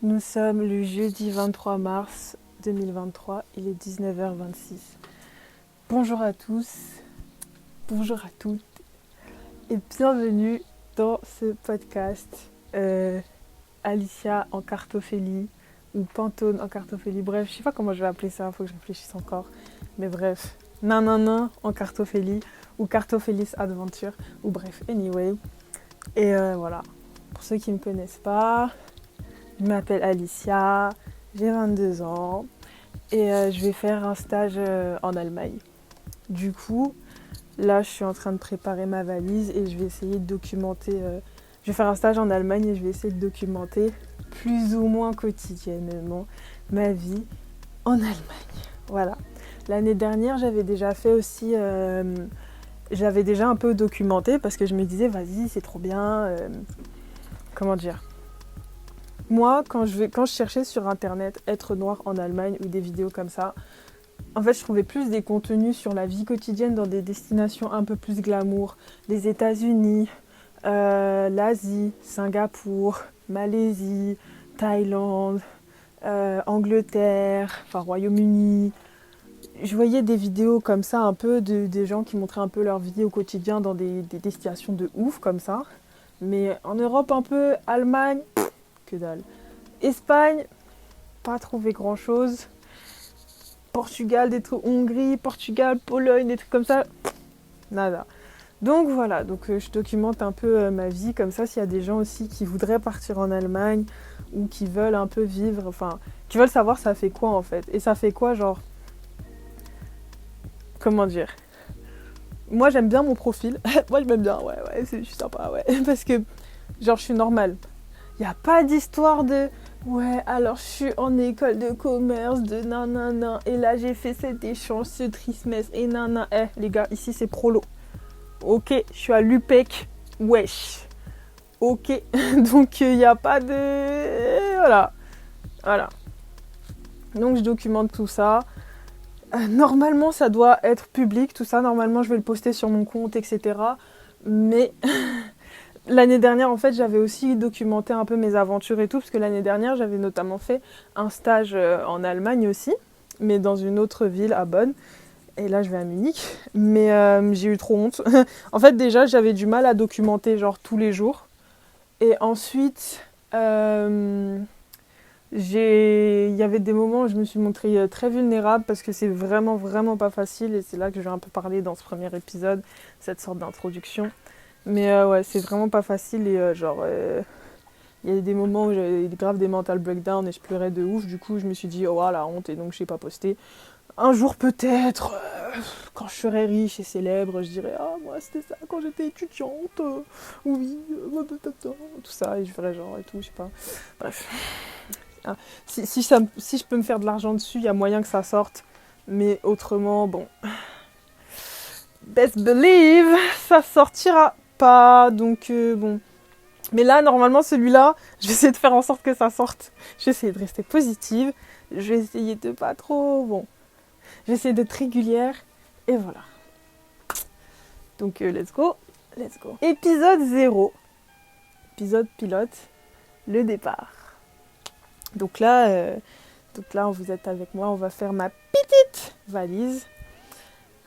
Nous sommes le jeudi 23 mars 2023, il est 19h26. Bonjour à tous, bonjour à toutes et bienvenue dans ce podcast Alicia en cartophélie ou Pantone en cartophélie. Bref, je sais pas comment je vais appeler ça, faut que je réfléchisse encore. Mais bref, nan en cartophélie ou Cartophélis Adventure ou bref, anyway. Et voilà, pour ceux qui ne me connaissent pas, je m'appelle Alicia, j'ai 22 ans et je vais faire un stage en Allemagne. Du coup, là, je suis en train de préparer ma valise et je vais essayer de documenter. Je vais faire un stage en Allemagne et je vais essayer de documenter plus ou moins quotidiennement ma vie en Allemagne. Voilà. L'année dernière, j'avais déjà fait aussi. J'avais déjà un peu documenté parce que je me disais, vas-y, c'est trop bien. Comment dire ? Moi, quand je cherchais sur internet être noir en Allemagne ou des vidéos comme ça, en fait, je trouvais plus des contenus sur la vie quotidienne dans des destinations un peu plus glamour, les États-Unis, l'Asie, Singapour, Malaisie, Thaïlande, Angleterre, enfin Royaume-Uni. Je voyais des vidéos comme ça, un peu des gens qui montraient un peu leur vie au quotidien dans des destinations de ouf comme ça. Mais en Europe, un peu, Allemagne, que dalle. Espagne, pas trouvé grand chose. Portugal, des trucs, Hongrie, Portugal, Pologne, des trucs comme ça, nada. Donc voilà, je documente un peu ma vie comme ça, s'il y a des gens aussi qui voudraient partir en Allemagne ou qui veulent un peu vivre, enfin, qui veulent savoir ça fait quoi en fait. Et ça fait quoi, genre, comment dire. Moi j'aime bien mon profil, moi je m'aime bien, ouais, je suis sympa, ouais, parce que, genre, je suis normale. Il n'y a pas d'histoire de ouais, alors je suis en école de commerce, de nanana, et là j'ai fait cet échange, ce trismestre, et nanana. Les gars, ici c'est prolo. Ok, je suis à l'UPEC, wesh. Ok, donc il n'y a pas de. Voilà. Voilà. Donc je documente tout ça. Normalement, ça doit être public, tout ça. Normalement, je vais le poster sur mon compte, etc. Mais l'année dernière, en fait, j'avais aussi documenté un peu mes aventures et tout, parce que l'année dernière, j'avais notamment fait un stage en Allemagne aussi, mais dans une autre ville, à Bonn. Et là, je vais à Munich. Mais j'ai eu trop honte. En fait, déjà, j'avais du mal à documenter, genre, tous les jours. Et ensuite, il y avait des moments où je me suis montrée très vulnérable, parce que c'est vraiment, vraiment pas facile. Et c'est là que je vais un peu parler dans ce premier épisode, cette sorte d'introduction. Mais ouais, c'est vraiment pas facile et il y a des moments où j'avais grave des mental breakdowns et je pleurais de ouf. Du coup, je me suis dit, oh la honte, et donc j'ai pas posté. Un jour peut-être, quand je serai riche et célèbre, je dirai, ah moi c'était ça quand j'étais étudiante, oui, tout ça, et je ferai genre et tout, je sais pas. Bref. Ah, si je peux me faire de l'argent dessus, il y a moyen que ça sorte. Mais autrement, bon, best believe, ça sortira pas. Donc bon. Mais là, normalement, celui-là, je vais essayer de faire en sorte que ça sorte. Je vais essayer de rester positive. Je vais essayer de pas trop... Bon. Je vais essayer d'être régulière. Et voilà. Donc, let's go. Let's go. Épisode 0. Épisode pilote. Le départ. Donc là, vous êtes avec moi. On va faire ma petite valise.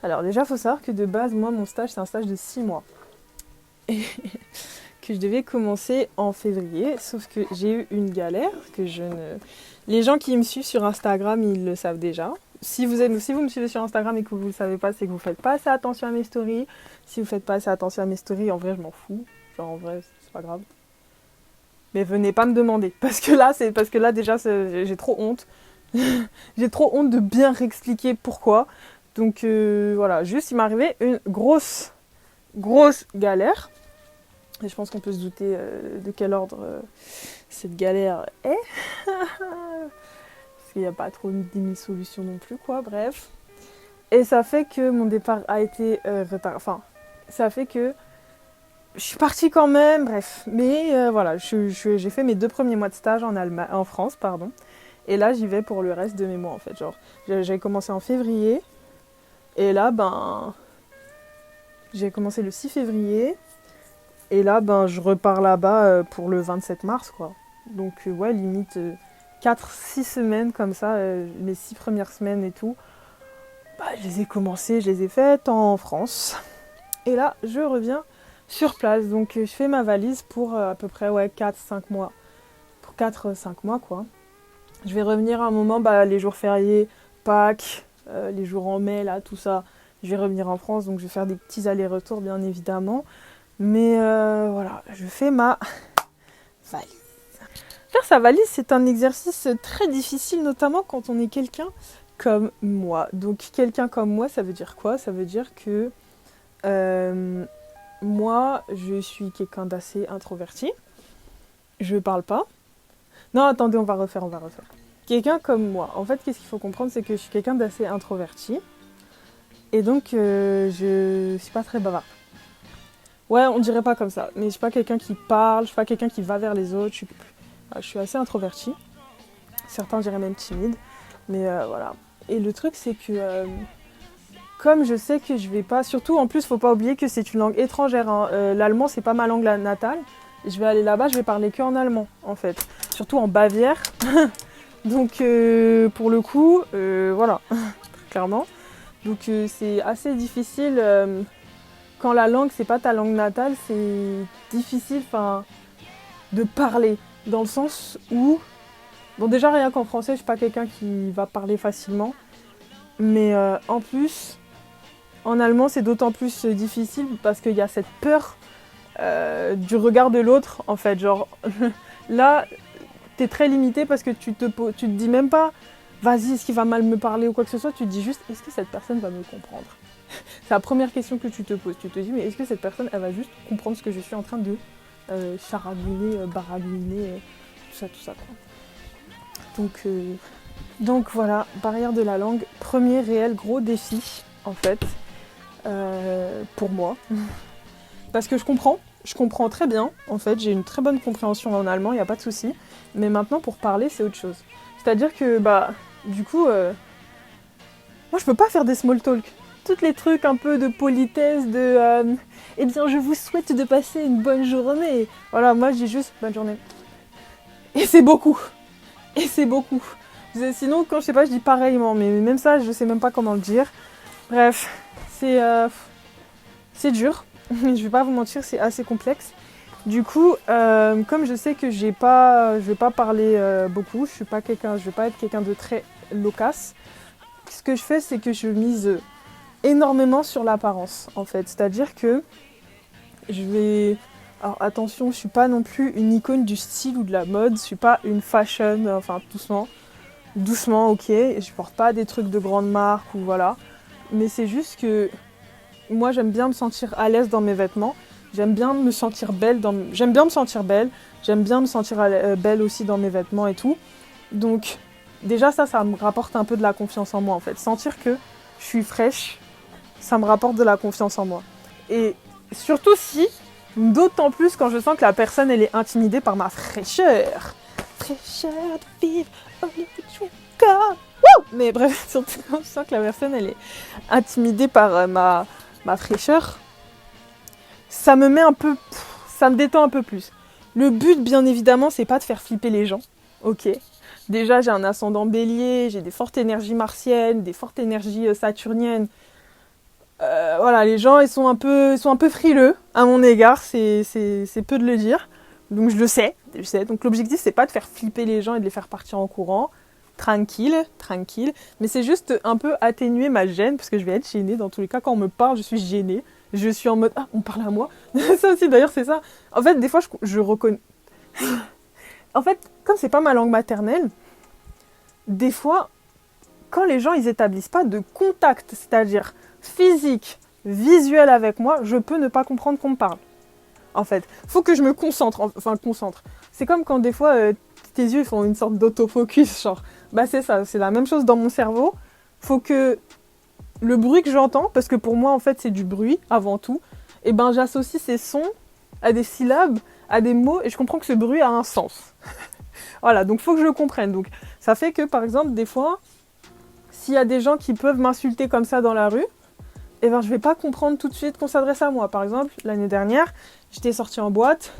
Alors déjà, il faut savoir que de base, moi, mon stage, c'est un stage de 6 mois. Et que je devais commencer en février, sauf que j'ai eu une galère que je ne... Les gens qui me suivent sur Instagram, ils le savent déjà. Si vous me suivez sur Instagram et que vous ne le savez pas, c'est que vous ne faites pas assez attention à mes stories. Si vous ne faites pas assez attention à mes stories, en vrai, je m'en fous. Genre, en vrai, c'est pas grave. Mais venez pas me demander. Parce que là déjà, j'ai trop honte. J'ai trop honte de bien réexpliquer pourquoi. Donc, voilà. Juste, il m'est arrivé une grosse galère. Et je pense qu'on peut se douter de quel ordre cette galère est. Parce qu'il n'y a pas trop une demi-solution non plus, quoi, bref. Et ça fait que mon départ a été retardé. Enfin, ça fait que je suis partie quand même, bref. Mais voilà, j'ai fait mes 2 premiers mois de stage en France, pardon. Et là, j'y vais pour le reste de mes mois, en fait. Genre, j'ai commencé en février. Et là, j'ai commencé le 6 février. Et là, je repars là-bas pour le 27 mars, quoi. Donc ouais, limite 4-6 semaines comme ça, les 6 premières semaines et tout. Bah, je les ai commencées, je les ai faites en France. Et là, je reviens sur place. Donc je fais ma valise pour à peu près 4-5 mois. Pour 4-5 mois quoi. Je vais revenir à un moment, les jours fériés, Pâques, les jours en mai, là, tout ça. Je vais revenir en France, donc je vais faire des petits allers-retours, bien évidemment. Mais voilà, je fais ma valise. Faire sa valise, c'est un exercice très difficile, notamment quand on est quelqu'un comme moi. Donc quelqu'un comme moi, ça veut dire quoi? Ça veut dire que moi, je suis quelqu'un d'assez introverti. Je parle pas. Non, attendez, on va refaire. Quelqu'un comme moi. En fait, qu'est-ce qu'il faut comprendre, c'est que je suis quelqu'un d'assez introverti. Et donc, je suis pas très bavarde. Ouais, on dirait pas comme ça. Mais je suis pas quelqu'un qui parle, je suis pas quelqu'un qui va vers les autres. Je suis assez introvertie. Certains diraient même timide. Mais voilà. Et le truc, c'est que comme je sais que je vais pas... Surtout, en plus, faut pas oublier que c'est une langue étrangère. Hein. L'allemand, c'est pas ma langue natale. Je vais aller là-bas, je vais parler que en allemand, en fait. Surtout en Bavière. Donc, pour le coup, voilà, clairement. Donc, c'est assez difficile. Quand la langue, c'est pas ta langue natale, c'est difficile de parler. Dans le sens où... Bon, déjà, rien qu'en français, je suis pas quelqu'un qui va parler facilement. Mais en plus, en allemand, c'est d'autant plus difficile parce qu'il y a cette peur du regard de l'autre, en fait. Genre, là, t'es très limité parce que tu te dis même pas vas-y, est-ce qu'il va mal me parler ou quoi que ce soit. Tu te dis juste, est-ce que cette personne va me comprendre? C'est la première question que tu te poses. Tu te dis, mais est-ce que cette personne, elle va juste comprendre ce que je suis en train de charabiner, baragouiner, tout ça, quoi. Donc voilà, barrière de la langue, premier réel gros défi, en fait, pour moi. Parce que je comprends très bien, en fait, j'ai une très bonne compréhension en allemand, il n'y a pas de souci. Mais maintenant, pour parler, c'est autre chose. C'est-à-dire que, du coup, moi, je peux pas faire des small talk. Tous les trucs un peu de politesse, eh bien, je vous souhaite de passer une bonne journée. Voilà, moi, je dis juste bonne journée. Et c'est beaucoup. Sinon, quand je sais pas, je dis pareillement, mais même ça, je sais même pas comment le dire. Bref, c'est dur. Je vais pas vous mentir, c'est assez complexe. Du coup, comme je sais que je vais pas parler beaucoup, je vais pas être quelqu'un de très loquace. Ce que je fais, c'est que je mise énormément sur l'apparence, en fait. C'est-à-dire que alors attention, je suis pas non plus une icône du style ou de la mode, je suis pas une fashion, enfin doucement, ok. Je porte pas des trucs de grande marque ou voilà. Mais c'est juste que moi, j'aime bien me sentir à l'aise dans mes vêtements. J'aime bien me sentir belle. J'aime bien me sentir belle. J'aime bien me sentir belle aussi dans mes vêtements et tout. Donc, déjà, ça me rapporte un peu de la confiance en moi, en fait. Sentir que je suis fraîche, ça me rapporte de la confiance en moi. Et surtout d'autant plus quand je sens que la personne, elle est intimidée par ma fraîcheur. Fraîcheur de vivre, mais bref, surtout quand je sens que la personne, elle est intimidée par ma fraîcheur, ça me détend un peu plus. Le but, bien évidemment, c'est pas de faire flipper les gens, ok. Déjà, j'ai un ascendant bélier, j'ai des fortes énergies martiennes, des fortes énergies saturniennes. Voilà, les gens, ils sont un peu frileux à mon égard, c'est peu de le dire. Donc je le sais. Donc l'objectif, c'est pas de faire flipper les gens et de les faire partir en courant. Tranquille. Mais c'est juste un peu atténuer ma gêne, parce que je vais être gênée. Dans tous les cas, quand on me parle, je suis gênée. Je suis en mode, ah, on parle à moi. Ça aussi, d'ailleurs, c'est ça. En fait, des fois, je reconnais... En fait, comme c'est pas ma langue maternelle, des fois, quand les gens, ils établissent pas de contact, c'est-à-dire physique, visuel avec moi, je peux ne pas comprendre qu'on me parle. En fait, faut que je me concentre. C'est comme quand des fois, tes yeux font une sorte d'autofocus, genre. C'est ça, c'est la même chose dans mon cerveau. Faut que le bruit que j'entends, parce que pour moi, en fait, c'est du bruit, avant tout, et j'associe ces sons à des syllabes, à des mots, et je comprends que ce bruit a un sens. Voilà, donc faut que je le comprenne. Donc, ça fait que, par exemple, des fois, s'il y a des gens qui peuvent m'insulter comme ça dans la rue, je vais pas comprendre tout de suite qu'on s'adresse à moi. Par exemple, l'année dernière, j'étais sortie en boîte,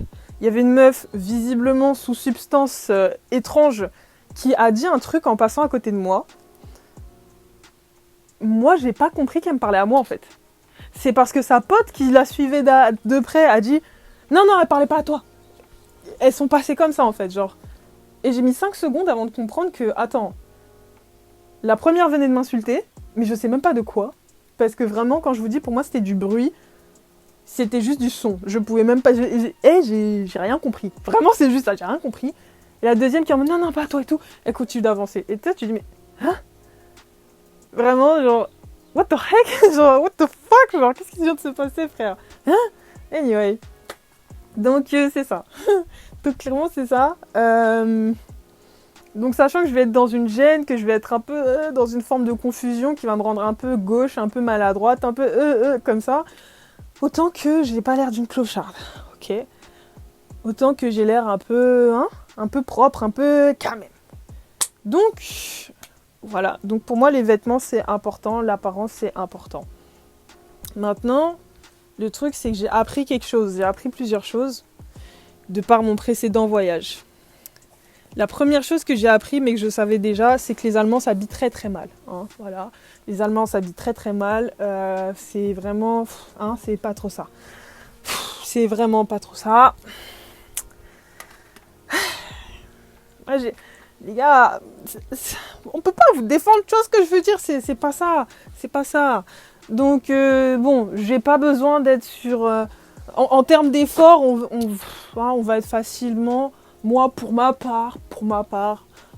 Il y avait une meuf, visiblement sous substance étrange, qui a dit un truc en passant à côté de moi. Moi, j'ai pas compris qu'elle me parlait à moi, en fait. C'est parce que sa pote qui la suivait de près a dit « Non, non, elle parlait pas à toi. » Elles sont passées comme ça, en fait, genre. Et j'ai mis 5 secondes avant de comprendre que, attends, la première venait de m'insulter, mais je sais même pas de quoi. Parce que vraiment, quand je vous dis, pour moi, c'était du bruit. C'était juste du son. Je pouvais même pas... j'ai rien compris. Vraiment, c'est juste ça, j'ai rien compris. Et la deuxième qui en mode, non, non, pas toi et tout. Elle continue d'avancer. Et toi, tu dis, mais... Hein? Vraiment, genre... What the heck? Genre, what the fuck? Genre, qu'est-ce qui vient de se passer, frère? Hein? Anyway. Donc, c'est ça. Donc, clairement, c'est ça. Donc, sachant que je vais être dans une gêne, que je vais être un peu dans une forme de confusion qui va me rendre un peu gauche, un peu maladroite, un peu comme ça... Autant que j'ai pas l'air d'une clocharde, ok. Autant que j'ai l'air un peu propre, un peu quand même. Donc, voilà. Donc pour moi, les vêtements, c'est important. L'apparence, c'est important. Maintenant, le truc, c'est que j'ai appris quelque chose. J'ai appris plusieurs choses de par mon précédent voyage. La première chose que j'ai appris, mais que je savais déjà, c'est que les Allemands s'habillent très très mal. Hein, voilà. Les Allemands s'habillent très très mal. C'est vraiment... c'est pas trop ça. C'est vraiment pas trop ça. Ouais, les gars, on peut pas vous défendre, tu vois ce que je veux dire, c'est pas ça. C'est pas ça. Donc, bon, j'ai pas besoin d'être sur... en termes d'efforts, on va être facilement... Moi, pour ma part,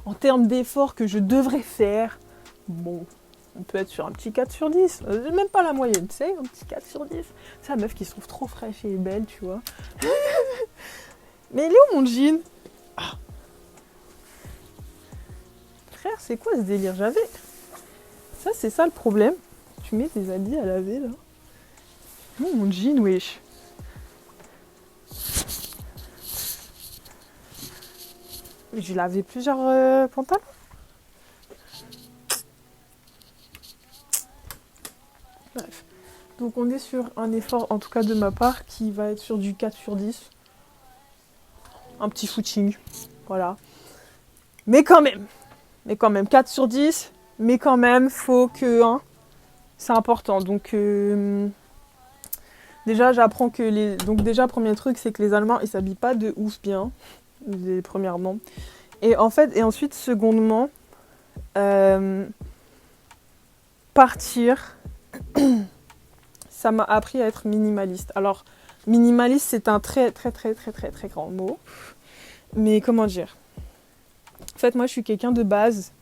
en termes d'efforts que je devrais faire, bon, on peut être sur un petit 4 sur 10. Même pas la moyenne, tu sais, un petit 4 sur 10. C'est la meuf qui se trouve trop fraîche et belle, tu vois. Mais il est où mon jean? Frère, c'est quoi ce délire? Ça, c'est ça le problème. Tu mets tes habits à laver, là. Oh, mon jean, wesh. J'ai lavé plusieurs pantalons. Bref. Donc on est sur un effort, en tout cas de ma part, qui va être sur du 4 sur 10. Un petit footing. Voilà. Mais quand même, 4 sur 10. Mais quand même, faut que... c'est important. Donc... déjà, j'apprends que les... Donc déjà, premier truc, c'est que les Allemands, ils s'habillent pas de ouf bien. Premièrement. Et ensuite, secondement, partir, ça m'a appris à être minimaliste. Alors, minimaliste, c'est un très, très, très, très, très, très grand mot. Mais comment dire? En fait, moi, je suis quelqu'un de base.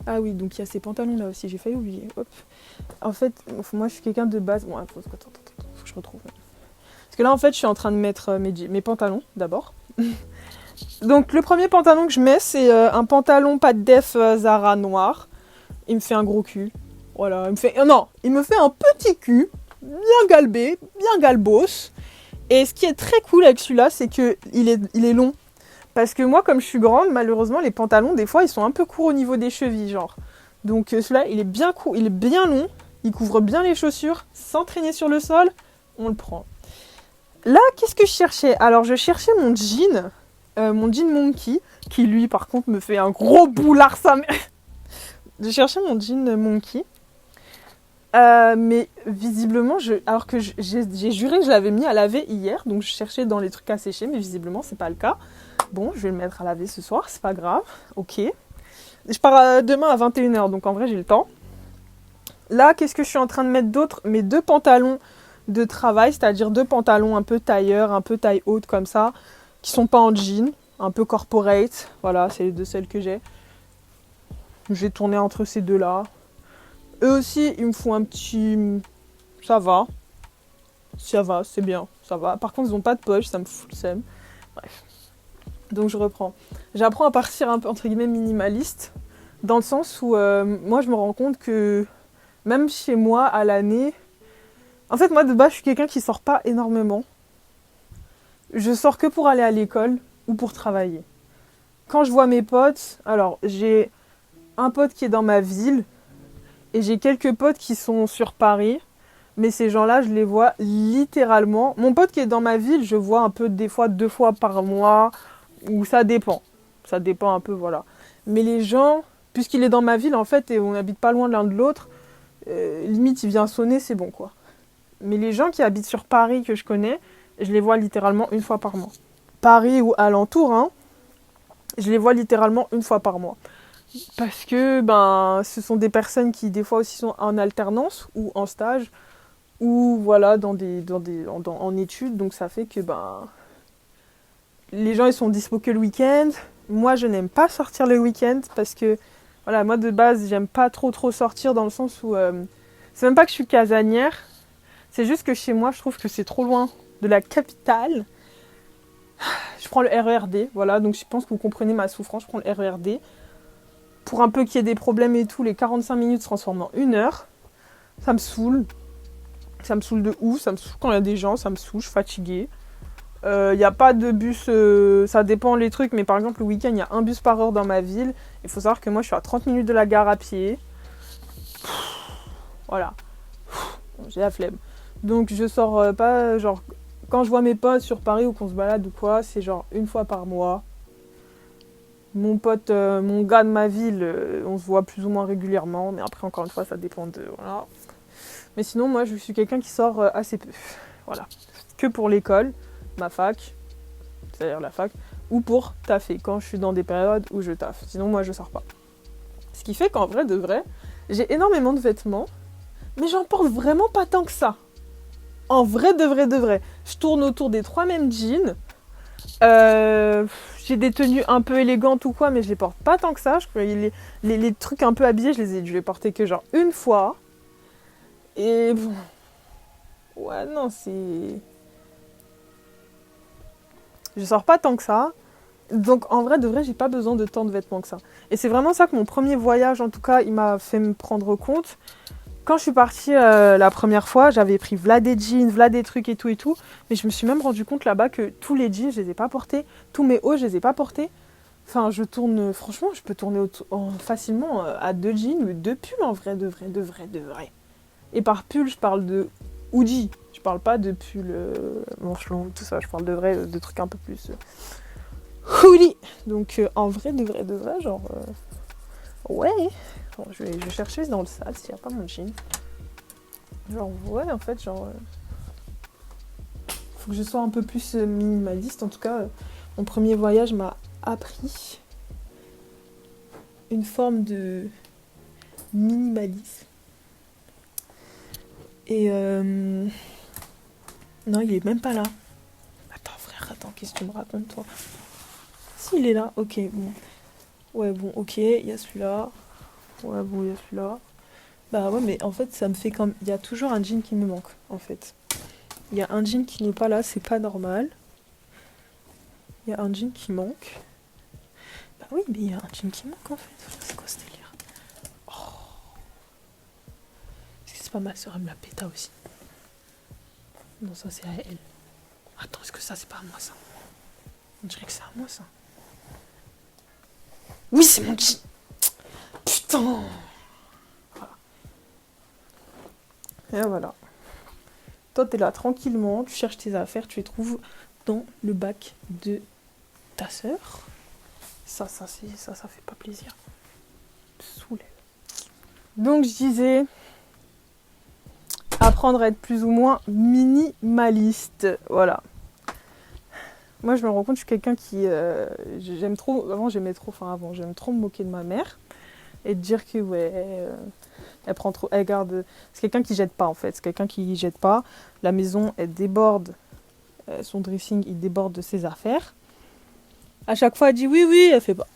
Ah oui, donc il y a ces pantalons-là aussi, j'ai failli oublier. Hop. En fait, moi, je suis quelqu'un de base. Bon, attends, faut que je retrouve. Parce que là, en fait, je suis en train de mettre mes pantalons, d'abord. Donc le premier pantalon que je mets, c'est un pantalon pas de def Zara noir. Il me fait un gros cul. Voilà, il me fait un petit cul, bien galbé, bien galbos. Et ce qui est très cool avec celui-là, c'est que il est long. Parce que moi, comme je suis grande, malheureusement, les pantalons, des fois, ils sont un peu courts au niveau des chevilles, genre. Donc celui-là, il est bien court, il est bien long, il couvre bien les chaussures, sans traîner sur le sol, on le prend. Là, qu'est-ce que je cherchais? Alors, je cherchais mon jean Monkey, qui lui, par contre, me fait un gros boulard, sa mère. J'ai cherché mon jean Monkey. Mais visiblement, alors que j'ai juré que je l'avais mis à laver hier, donc je cherchais dans les trucs à sécher, mais visiblement, c'est pas le cas. Bon, je vais le mettre à laver ce soir, c'est pas grave. Ok. Je pars demain à 21h, donc en vrai, j'ai le temps. Là, qu'est-ce que je suis en train de mettre d'autre? Mes 2 pantalons de travail, c'est-à-dire 2 pantalons un peu tailleur, un peu taille haute comme ça, qui sont pas en jean, un peu corporate. Voilà, c'est les 2 celles que j'ai. J'ai tourné entre ces 2-là. Eux aussi, ils me font un petit... Ça va, c'est bien, ça va. Par contre, ils n'ont pas de poche, ça me fout le seum. Bref. Donc je reprends. J'apprends à partir un peu, entre guillemets, minimaliste, dans le sens où, moi, je me rends compte que, même chez moi, à l'année... En fait, moi, de base, je suis quelqu'un qui sort pas énormément. Je sors que pour aller à l'école ou pour travailler. Quand je vois mes potes, alors, j'ai un pote qui est dans ma ville et j'ai quelques potes qui sont sur Paris. Mais ces gens-là, je les vois littéralement. Mon pote qui est dans ma ville, je vois un peu des fois 2 fois par mois, ou ça dépend. Ça dépend un peu, voilà. Mais les gens, puisqu'il est dans ma ville en fait, et on n'habite pas loin l'un de l'autre, limite il vient sonner, c'est bon quoi. Mais les gens qui habitent sur Paris que je connais, je les vois littéralement 1 fois par mois. Paris ou alentour, hein, je les vois littéralement 1 fois par mois. Parce que ce sont des personnes qui des fois aussi sont en alternance ou en stage ou voilà en études. Donc ça fait que les gens ils sont dispo que le week-end. Moi je n'aime pas sortir le week-end parce que voilà, moi de base j'aime pas trop sortir dans le sens où c'est même pas que je suis casanière, c'est juste que chez moi je trouve que c'est trop loin de la capitale. Je prends le RERD, voilà, donc je pense que vous comprenez ma souffrance, je prends le RERD. Pour un peu qu'il y ait des problèmes et tout, les 45 minutes se transforment en 1 heure. Ça me saoule. Ça me saoule de ouf, ça me saoule quand il y a des gens, ça me saoule, je suis fatiguée. Il n'y a pas de bus, ça dépend les trucs, mais par exemple le week-end, il y a un bus par heure dans ma ville. Il faut savoir que moi je suis à 30 minutes de la gare à pied. Voilà. J'ai la flemme. Donc je sors pas, genre, quand je vois mes potes sur Paris ou qu'on se balade ou quoi, c'est genre 1 fois par mois. Mon pote, mon gars de ma ville, on se voit plus ou moins régulièrement, mais après encore une fois ça dépend de... Voilà. Mais sinon moi je suis quelqu'un qui sort assez peu. Voilà. Que pour l'école, ma fac, c'est-à-dire la fac, ou pour taffer, quand je suis dans des périodes où je taffe. Sinon moi je sors pas. Ce qui fait qu'en vrai de vrai, j'ai énormément de vêtements, mais j'en porte vraiment pas tant que ça. En vrai de vrai de vrai. Je tourne autour des 3 mêmes jeans. J'ai des tenues un peu élégantes ou quoi, mais je les porte pas tant que ça. Les trucs un peu habillés, je les portais que genre 1 fois. Et bon... Ouais, non, c'est... Je sors pas tant que ça. Donc en vrai de vrai, j'ai pas besoin de tant de vêtements que ça. Et c'est vraiment ça que mon premier voyage, en tout cas, il m'a fait me prendre compte. Quand je suis partie la première fois, j'avais pris v'là des jeans, v'là des trucs et tout. Mais je me suis même rendu compte là-bas que tous les jeans, je les ai pas portés. Tous mes hauts, je les ai pas portés. Enfin, je tourne... Franchement, je peux tourner facilement à 2 jeans ou 2 pulls en vrai, de vrai, de vrai, de vrai. Et par pull, je parle de hoodie. Je parle pas de pull manche longue, tout ça. Je parle de vrai, de trucs un peu plus... hoodie. Donc en vrai, de vrai, genre... Ouais... Bon, je vais chercher dans le sac s'il n'y a pas mon jean. Genre, ouais, en fait, genre... faut que je sois un peu plus minimaliste. En tout cas, mon premier voyage m'a appris une forme de minimalisme. Et non, il est même pas là. Attends, frère, attends, qu'est-ce que tu me racontes, toi? Si, il est là, ok, bon. Ouais, bon, ok, il y a celui-là. Ouais, bon, il y a celui-là. Bah ouais, mais en fait, ça me fait comme... Il y a toujours un jean qui me manque, en fait. Il y a un jean qui n'est pas là, c'est pas normal. Il y a un jean qui manque. Bah oui, mais il y a un jean qui manque, en fait. C'est quoi ce délire? Oh. Est-ce que c'est pas ma soeur, elle me la péta aussi? Non, ça, c'est à elle. Attends, est-ce que ça, c'est pas à moi, ça? On dirait que c'est à moi, ça. Oui, c'est mon jean. Putain. Et voilà. Toi, t'es là tranquillement, tu cherches tes affaires, tu les trouves dans le bac de ta sœur. Ça fait pas plaisir. Saoulé. Donc, je disais, apprendre à être plus ou moins minimaliste. Voilà. Moi, je me rends compte, je suis quelqu'un qui... j'aime trop... j'aime trop me moquer de ma mère. Et de dire que, ouais... elle prend trop... Elle garde... C'est quelqu'un qui jette pas, en fait. C'est quelqu'un qui jette pas. La maison, elle déborde. Son dressing, il déborde de ses affaires. À chaque fois, elle dit oui, elle fait pas.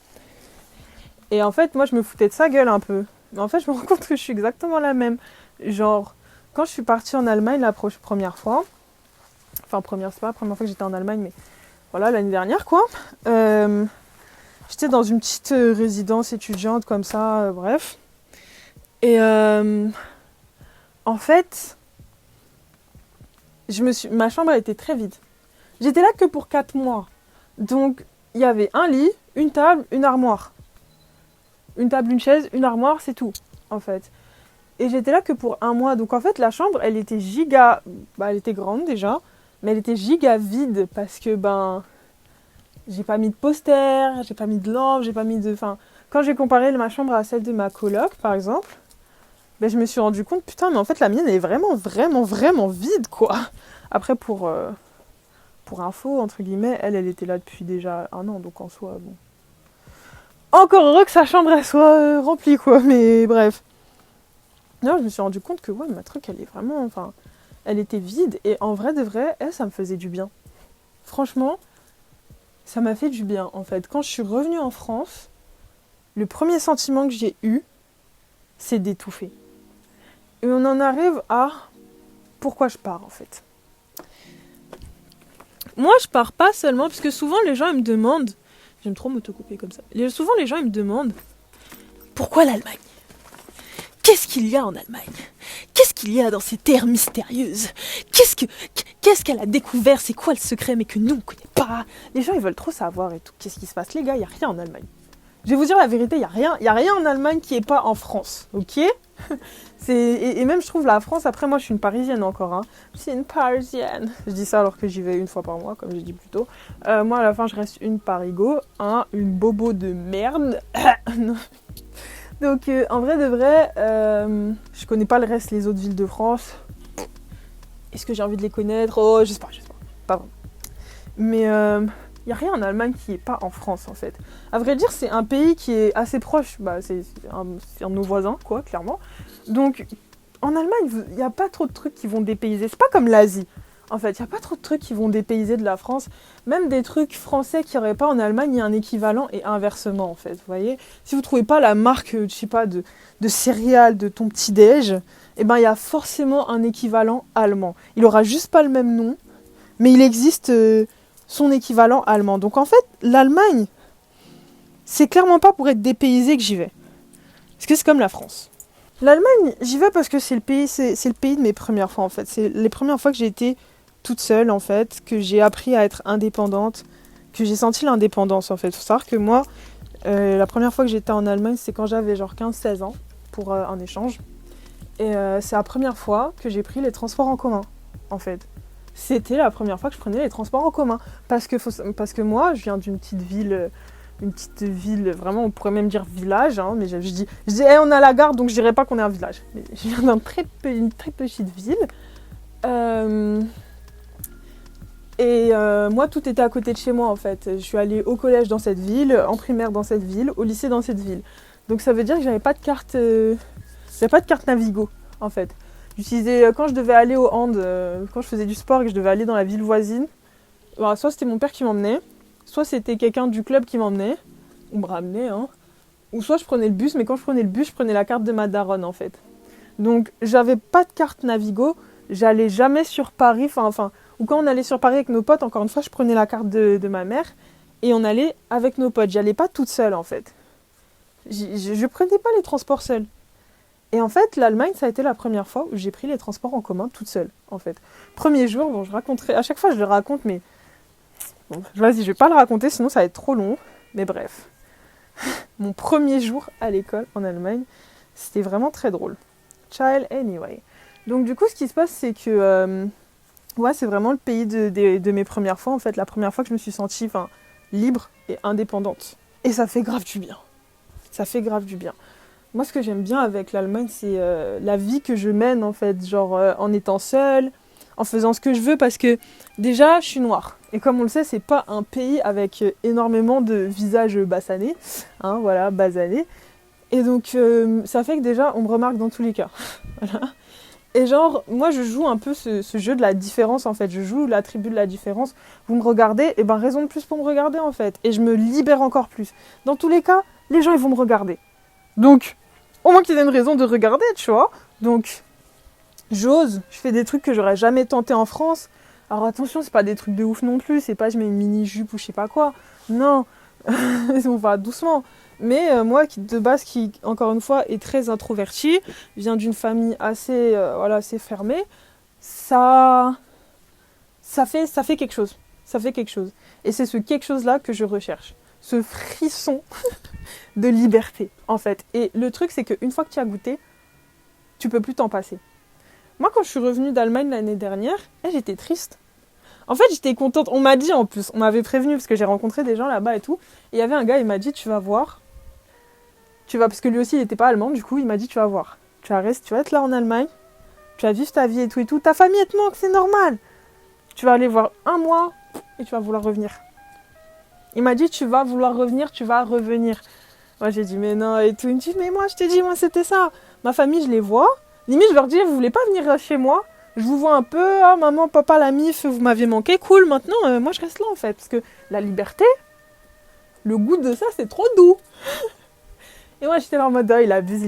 Et en fait, moi, je me foutais de sa gueule un peu. Mais en fait, je me rends compte que je suis exactement la même. Genre, quand je suis partie en Allemagne la première fois... Enfin, c'est pas la première fois que j'étais en Allemagne, mais... Voilà, l'année dernière, quoi. J'étais dans une petite résidence étudiante, comme ça, bref. Et en fait, ma chambre, elle était très vide. J'étais là que pour 4 mois. Donc, il y avait un lit, une table, une armoire. Une table, une chaise, une armoire, c'est tout, en fait. Et j'étais là que pour un mois. Donc en fait, la chambre, elle était giga... Bah, elle était grande déjà, mais elle était giga vide parce que, j'ai pas mis de poster, j'ai pas mis de lampe, j'ai pas mis de... Enfin, quand j'ai comparé ma chambre à celle de ma coloc, par exemple, je me suis rendu compte, putain, mais en fait, la mienne, elle est vraiment, vraiment, vraiment vide, quoi. Après, pour info, entre guillemets, elle était là depuis déjà un an, donc en soi, bon. Encore heureux que sa chambre, elle soit remplie, quoi, mais bref. Non, je me suis rendu compte que, ouais, ma truc, elle est vraiment... Enfin, elle était vide, et en vrai de vrai, ça me faisait du bien. Franchement, ça m'a fait du bien, en fait. Quand je suis revenue en France, le premier sentiment que j'ai eu, c'est d'étouffer. Et on en arrive à pourquoi je pars, en fait. Moi, je pars pas seulement, parce que souvent, les gens, ils me demandent... J'aime trop m'autocouper comme ça. Souvent, les gens, ils me demandent pourquoi l'Allemagne ? Qu'est-ce qu'il y a en Allemagne ? Qu'est-ce qu'il y a dans ces terres mystérieuses ? Qu'est-ce qu'elle a découvert ? C'est quoi le secret, mais que nous, on connaît pas ? Les gens, ils veulent trop savoir et tout. Qu'est-ce qui se passe ? Les gars, il n'y a rien en Allemagne. Je vais vous dire la vérité, il n'y a rien en Allemagne qui n'est pas en France, ok ? Et même, je trouve, la France, après, moi, je suis une Parisienne encore, hein. Je suis une Parisienne. Je dis ça alors que j'y vais une fois par mois, comme j'ai dit plus tôt. Moi, à la fin, je reste une parigo, hein, une bobo de merde. Donc, en vrai de vrai, je connais pas le reste, les autres villes de France. Est-ce que j'ai envie de les connaître ? Oh, je sais pas. Pas vraiment. Mais il n'y a rien en Allemagne qui n'est pas en France, en fait. À vrai dire, c'est un pays qui est assez proche. C'est un de nos voisins, quoi, clairement. Donc, en Allemagne, il n'y a pas trop de trucs qui vont dépayser. C'est pas comme l'Asie. En fait, il n'y a pas trop de trucs qui vont dépayser de la France. Même des trucs français qu'il n'y aurait pas en Allemagne, il y a un équivalent et inversement, en fait. Vous voyez ? Si vous ne trouvez pas la marque, je sais pas, de céréales de ton petit-déj, il y a forcément un équivalent allemand. Il n'aura juste pas le même nom, mais il existe son équivalent allemand. Donc en fait, l'Allemagne, c'est clairement pas pour être dépaysé que j'y vais. Parce que c'est comme la France. L'Allemagne, j'y vais parce que c'est le pays de mes premières fois, en fait. C'est les premières fois que j'ai été toute seule, en fait, que j'ai appris à être indépendante, que j'ai senti l'indépendance, en fait. Il faut savoir que moi, la première fois que j'étais en Allemagne, c'est quand j'avais genre 15-16 ans, pour un échange. Et c'est la première fois que j'ai pris les transports en commun, en fait. C'était la première fois que je prenais les transports en commun. Parce que moi, je viens d'une petite ville... vraiment, on pourrait même dire village, hein, mais je dis hey, on est à la gare, donc je dirais pas qu'on est un village. Mais je viens d'une très petite ville. Moi, tout était à côté de chez moi, en fait. Je suis allée au collège dans cette ville, en primaire dans cette ville, au lycée dans cette ville. Donc ça veut dire que j'avais pas de carte Navigo, en fait. J'utilisais, quand je devais aller au hand, quand je faisais du sport et que je devais aller dans la ville voisine, soit c'était mon père qui m'emmenait, soit c'était quelqu'un du club qui m'emmenait, ou me ramenait, hein, ou soit je prenais le bus, mais quand je prenais le bus, je prenais la carte de ma daronne, en fait. Donc, j'avais pas de carte Navigo, j'allais jamais sur Paris, ou quand on allait sur Paris avec nos potes, encore une fois, je prenais la carte de ma mère, et on allait avec nos potes. J'allais pas toute seule, en fait. Je prenais pas les transports seuls. Et en fait, l'Allemagne, ça a été la première fois où j'ai pris les transports en commun toute seule, en fait. Premier jour, bon, je raconterai, à chaque fois je le raconte, mais... Bon, vas-y, je vais pas le raconter, sinon ça va être trop long. Mais bref. Mon premier jour à l'école en Allemagne, c'était vraiment très drôle. Child anyway. Donc du coup, ce qui se passe, c'est que... ouais, c'est vraiment le pays de mes premières fois, en fait. La première fois que je me suis sentie libre et indépendante. Et ça fait grave du bien. Ça fait grave du bien. Moi, ce que j'aime bien avec l'Allemagne, c'est la vie que je mène, en fait. Genre, en étant seule, en faisant ce que je veux, parce que déjà, je suis noire. Et comme on le sait, c'est pas un pays avec énormément de visages basanés. Hein, voilà, basanés. Et donc, ça fait que déjà, on me remarque dans tous les cas. Voilà. Et genre, moi, je joue un peu ce jeu de la différence, en fait. Je joue la tribu de la différence. Vous me regardez, et raison de plus pour me regarder, en fait. Et je me libère encore plus. Dans tous les cas, les gens, ils vont me regarder. Donc... au moins qu'ils aient une raison de regarder, tu vois. Donc, j'ose. Je fais des trucs que j'aurais jamais tenté en France. Alors attention, c'est pas des trucs de ouf non plus. C'est pas je mets une mini-jupe ou je sais pas quoi. Non. On va doucement. Mais moi, de base, qui, encore une fois, est très introvertie, vient d'une famille assez fermée, ça fait quelque chose. Ça fait quelque chose. Et c'est ce quelque chose-là que je recherche. Ce frisson de liberté, en fait. Et le truc, c'est qu'une fois que tu as goûté, tu peux plus t'en passer. Moi, quand je suis revenue d'Allemagne l'année dernière, j'étais triste. En fait, j'étais contente. On m'a dit en plus, on m'avait prévenu parce que j'ai rencontré des gens là-bas et tout. Et il y avait un gars, il m'a dit, tu vas voir. Parce que lui aussi, il n'était pas allemand, du coup, il m'a dit, tu vas voir. Tu vas être là en Allemagne. Tu vas vivre ta vie et tout et tout. Ta famille, elle te manque, c'est normal. Tu vas aller voir 1 mois et tu vas vouloir revenir. Il m'a dit, tu vas vouloir revenir, tu vas revenir. Moi, j'ai dit, mais non, et tout. Il me dit, mais moi, je t'ai dit, moi, c'était ça. Ma famille, je les vois. Limite, je leur dis, vous voulez pas venir chez moi? Je vous vois un peu, ah, maman, papa, la mif, vous m'aviez manqué, cool. Maintenant, moi, je reste là, en fait. Parce que la liberté, le goût de ça, c'est trop doux. Et moi, j'étais là en mode, oh, il abuse.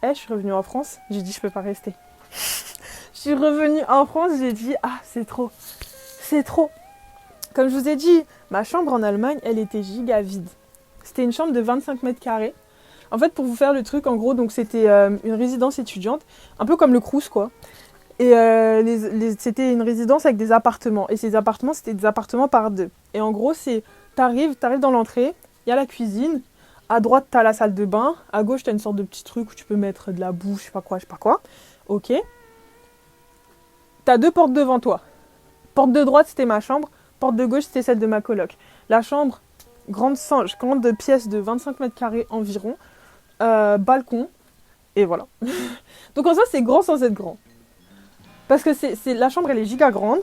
Je suis revenue en France, j'ai dit, je peux pas rester. Je suis revenue en France, j'ai dit, ah, c'est trop. C'est trop. Comme je vous ai dit, ma chambre en Allemagne, elle était giga vide. C'était une chambre de 25 mètres carrés. En fait, pour vous faire le truc, en gros, donc c'était une résidence étudiante, un peu comme le Crous, quoi. Et c'était une résidence avec des appartements. Et ces appartements, c'était des appartements par 2. Et en gros, t'arrives dans l'entrée, il y a la cuisine. À droite, t'as la salle de bain. À gauche, t'as une sorte de petit truc où tu peux mettre de la bouffe, je sais pas quoi. Ok. T'as 2 portes devant toi. Porte de droite, c'était ma chambre. Porte de gauche, c'était celle de ma coloc. La chambre, grande pièce de 25 mètres carrés environ. Balcon. Et voilà. Donc en soi, c'est grand sans être grand. Parce que la chambre, elle est giga grande.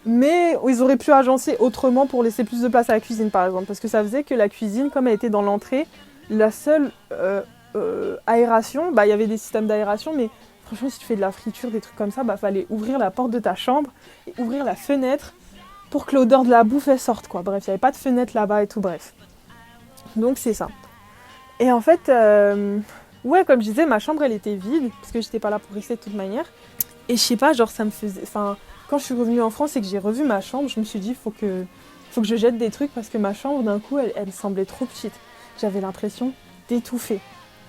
Mais ils auraient pu agencer autrement pour laisser plus de place à la cuisine, par exemple. Parce que ça faisait que la cuisine, comme elle était dans l'entrée, la seule aération, il y avait des systèmes d'aération, mais franchement, si tu fais de la friture, des trucs comme ça, fallait ouvrir la porte de ta chambre et ouvrir la fenêtre pour que l'odeur de la bouffe, elle sorte, quoi. Bref, il n'y avait pas de fenêtre là-bas et tout, bref. Donc, c'est ça. Et en fait, ouais, comme je disais, ma chambre, elle était vide, parce que j'étais pas là pour rester de toute manière. Et je sais pas, genre, ça me faisait... Enfin, quand je suis revenue en France et que j'ai revu ma chambre, je me suis dit, faut que je jette des trucs, parce que ma chambre, d'un coup, elle me semblait trop petite. J'avais l'impression d'étouffer,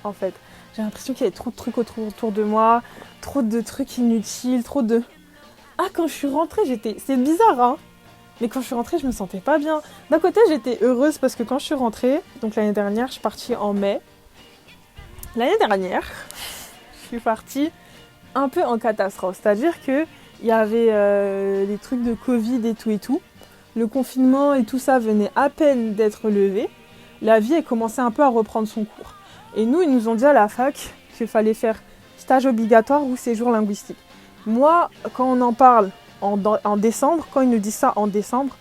en fait. J'ai l'impression qu'il y avait trop de trucs autour de moi, trop de trucs inutiles, trop de... Ah, quand je suis rentrée, c'est bizarre, hein. Mais quand je suis rentrée, je me sentais pas bien. D'un côté, j'étais heureuse parce que quand je suis rentrée, donc l'année dernière, je suis partie en mai. L'année dernière, je suis partie un peu en catastrophe. C'est-à-dire qu'il y avait des trucs de Covid et tout. Le confinement et tout ça venait à peine d'être levé. La vie, elle commençait un peu à reprendre son cours. Et nous, ils nous ont dit à la fac qu'il fallait faire stage obligatoire ou séjour linguistique. Moi, quand on en parle en décembre, quand ils nous disent ça en décembre,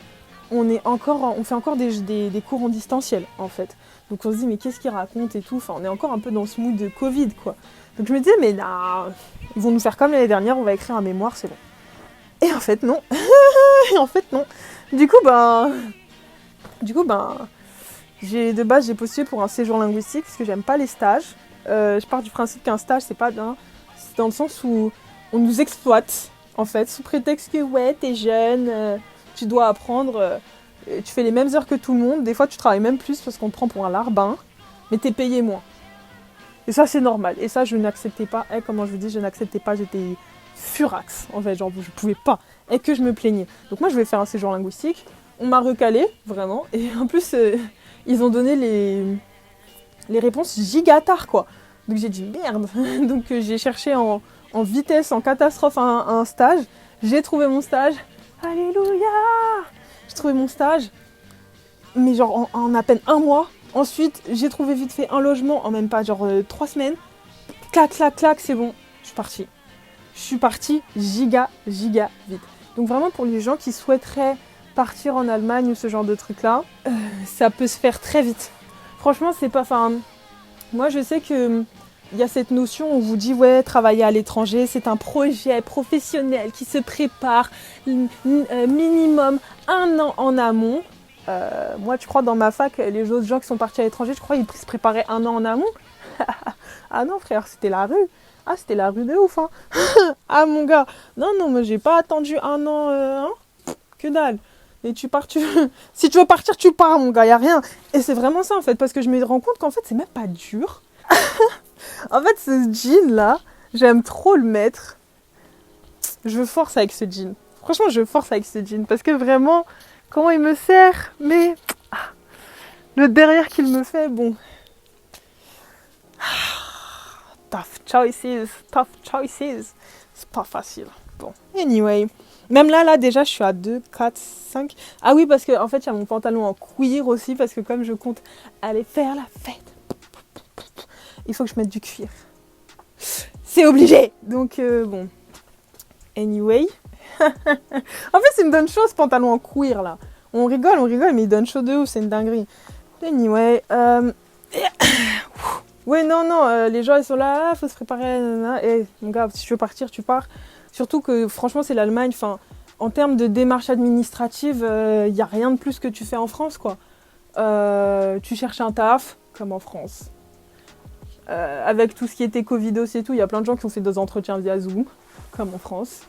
on fait encore des cours en distanciel, en fait. Donc on se dit, mais qu'est-ce qu'ils racontent et tout. Enfin, on est encore un peu dans ce mood de Covid, quoi. Donc je me disais, mais non, ils vont nous faire comme l'année dernière, on va écrire un mémoire, c'est bon. Et en fait, non. Du coup, de base, j'ai postulé pour un séjour linguistique parce que j'aime pas les stages. Je pars du principe qu'un stage, c'est pas bien. C'est dans le sens où on nous exploite, en fait, sous prétexte que, ouais, t'es jeune, tu dois apprendre, tu fais les mêmes heures que tout le monde. Des fois, tu travailles même plus parce qu'on te prend pour un larbin, mais t'es payé moins. Et ça, c'est normal. Et ça, je n'acceptais pas. Et comment je vous dis, je n'acceptais pas, j'étais furax, en fait, genre, je pouvais pas. Et que je me plaignais. Donc moi, je vais faire un séjour linguistique. On m'a recalé, vraiment. Et en plus, ils ont donné les réponses giga-tard, quoi. Donc j'ai dit, merde. Donc j'ai cherché en vitesse, en catastrophe, un stage. J'ai trouvé mon stage. Alléluia! J'ai trouvé mon stage. Mais genre en à peine 1 mois. Ensuite, j'ai trouvé vite fait un logement en même pas, genre 3 semaines. Clac, clac, clac, c'est bon. Je suis partie giga vite. Donc vraiment pour les gens qui souhaiteraient partir en Allemagne ou ce genre de truc-là, ça peut se faire très vite. Franchement, c'est pas... Enfin, moi, je sais que il y a cette notion où on vous dit, ouais, travailler à l'étranger, c'est un projet professionnel qui se prépare minimum 1 an en amont. Moi, tu crois, dans ma fac, les autres gens qui sont partis à l'étranger, je crois qu'ils se préparaient 1 an en amont. Ah non, frère, c'était la rue. Ah, c'était la rue de ouf, hein. Ah, mon gars. Non, moi, j'ai pas attendu 1 an, hein. Que dalle. Et tu pars, si tu veux partir, tu pars, mon gars, y a rien. Et c'est vraiment ça, en fait, parce que je me rends compte qu'en fait, c'est même pas dur. En fait, ce jean-là, j'aime trop le mettre. Je force avec ce jean. Franchement, je force avec ce jean, parce que vraiment, comment il me sert, mais... le derrière qu'il me fait, bon... Tough choices, tough choices. C'est pas facile. Bon, anyway. Même là, déjà, je suis à 2, 4, 5. Ah oui, parce que en fait, il y a mon pantalon en cuir aussi, parce que comme je compte aller faire la fête, il faut que je mette du cuir. C'est obligé. Donc, bon. Anyway. En fait, c'est une bonne chose, ce pantalon en cuir, là. On rigole, mais il donne chaud de ouf, c'est une dinguerie. Anyway. Ouais, non, les gens, ils sont là, faut se préparer. Et mon gars, si tu veux partir, tu pars. Surtout que, franchement, c'est l'Allemagne. Enfin, en termes de démarche administrative, il n'y a rien de plus que tu fais en France, quoi. Tu cherches un taf, comme en France. Avec tout ce qui était Covidos et tout, il y a plein de gens qui ont fait des entretiens via Zoom, comme en France.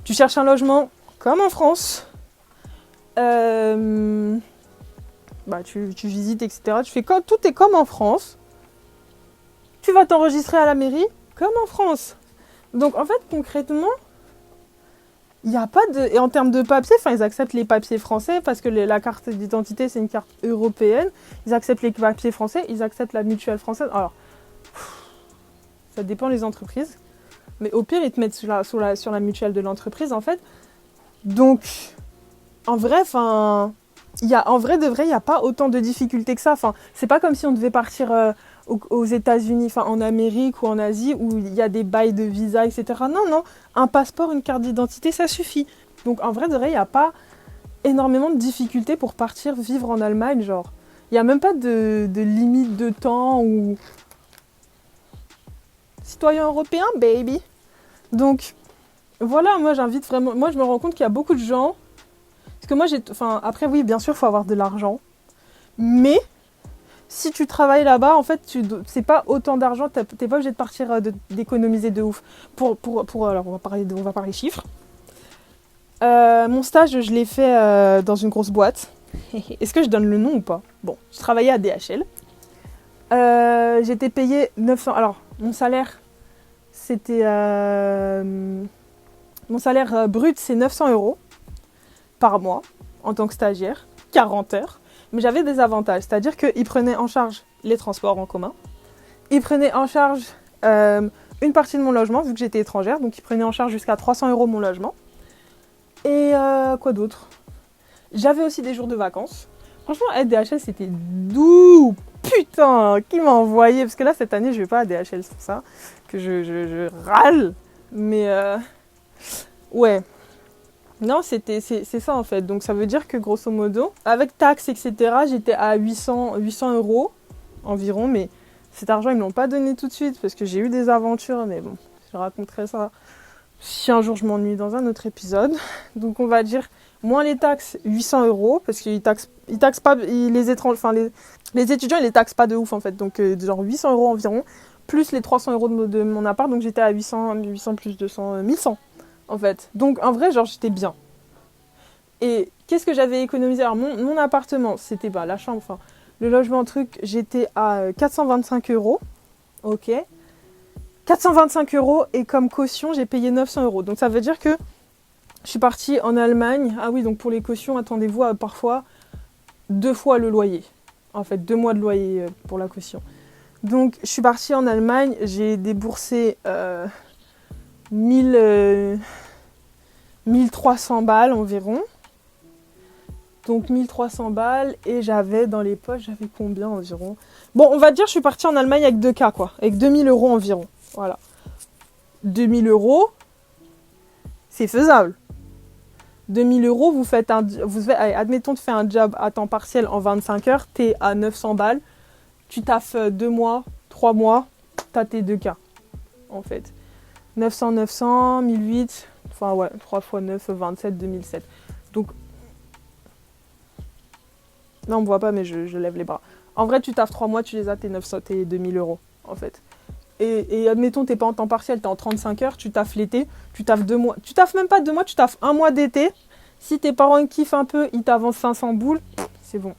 Tu cherches un logement, comme en France. Tu visites, etc. Tu fais comme, tout est comme en France. Tu vas t'enregistrer à la mairie, comme en France. Donc, en fait, concrètement, il n'y a pas de... Et en termes de papier, ils acceptent les papiers français parce que la carte d'identité, c'est une carte européenne. Ils acceptent les papiers français, ils acceptent la mutuelle française. Alors, ça dépend des entreprises. Mais au pire, ils te mettent sur la mutuelle de l'entreprise, en fait. Donc, en vrai, de vrai, il n'y a pas autant de difficultés que ça. C'est pas comme si on devait partir aux États-Unis, en Amérique ou en Asie, où il y a des bails de visa, etc. Non, un passeport, une carte d'identité, ça suffit. Donc, en vrai, de vrai, il n'y a pas énormément de difficultés pour partir vivre en Allemagne, genre. Il n'y a même pas de limite de temps ou... Citoyen européen, baby. Donc, voilà, moi, j'invite vraiment... Moi, je me rends compte qu'il y a beaucoup de gens... Parce que moi, après, oui, bien sûr, il faut avoir de l'argent. Mais, si tu travailles là-bas, en fait, c'est pas autant d'argent. T'es pas obligé de partir d'économiser de ouf. Alors, on va parler chiffres. Mon stage, je l'ai fait dans une grosse boîte. Est-ce que je donne le nom ou pas? Bon, je travaillais à DHL. J'étais payée 900... Alors, mon salaire, c'était... Mon salaire brut, c'est 900 € par mois, en tant que stagiaire, 40 heures. Mais j'avais des avantages, c'est-à-dire qu'ils prenaient en charge les transports en commun. Ils prenaient en charge une partie de mon logement, vu que j'étais étrangère. Donc, ils prenaient en charge jusqu'à 300 € mon logement. Et quoi d'autre? J'avais aussi des jours de vacances. Franchement, à DHL, c'était doux. Putain, qui m'a envoyé? Parce que là, cette année, je vais pas à DHL, c'est pour ça que je râle. Mais ouais. Non, c'est ça en fait. Donc ça veut dire que grosso modo, avec taxes, etc., j'étais à 800 € environ. Mais cet argent, ils me l'ont pas donné tout de suite parce que j'ai eu des aventures. Mais bon, je raconterai ça si un jour je m'ennuie dans un autre épisode. Donc on va dire moins les taxes, 800 € parce qu'ils taxent pas les étrangers, les étudiants, ils les taxent pas de ouf en fait. Donc genre 800 € environ, plus les 300 € de mon appart. Donc j'étais à 800 plus 200, 1100 en fait. Donc en vrai, genre j'étais bien. Et qu'est-ce que j'avais économisé? Alors mon appartement, c'était la chambre, le logement j'étais à 425 €. Ok. 425 € et comme caution, j'ai payé 900 €. Donc ça veut dire que je suis partie en Allemagne. Ah oui, donc pour les cautions, attendez-vous à parfois 2 fois le loyer. En fait, 2 mois de loyer pour la caution. Donc je suis partie en Allemagne, j'ai déboursé 1300 balles environ. Donc 1300 balles et j'avais dans les poches, j'avais combien environ? Bon, on va dire que je suis partie en Allemagne avec 2K quoi, avec 2000 € environ. Voilà. 2000 €, c'est faisable. 2000 €, allez, admettons tu fais un job à temps partiel en 25 heures, t'es à 900 balles, tu taffes 2 mois, 3 mois, t'as tes 2K en fait. 900, 1008, 3 x 9, 27, 2007. Donc, là on me voit pas mais je lève les bras. En vrai tu taffes 3 mois, tu les as tes 2000 € en fait. Et admettons, t'es pas en temps partiel, t'es en 35 heures, tu taffes l'été, tu taffes 2 mois. Tu taffes même pas 2 mois, tu taffes 1 mois d'été. Si tes parents ils kiffent un peu, ils t'avancent 500 boules, c'est bon.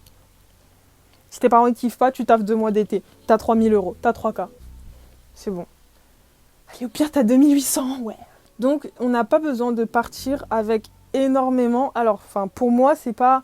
Si tes parents ils kiffent pas, tu taffes 2 mois d'été. T'as 3000 €, t'as 3K. C'est bon. Allez, au pire, t'as 2800, ouais. Donc, on n'a pas besoin de partir avec énormément. Alors, pour moi, c'est pas...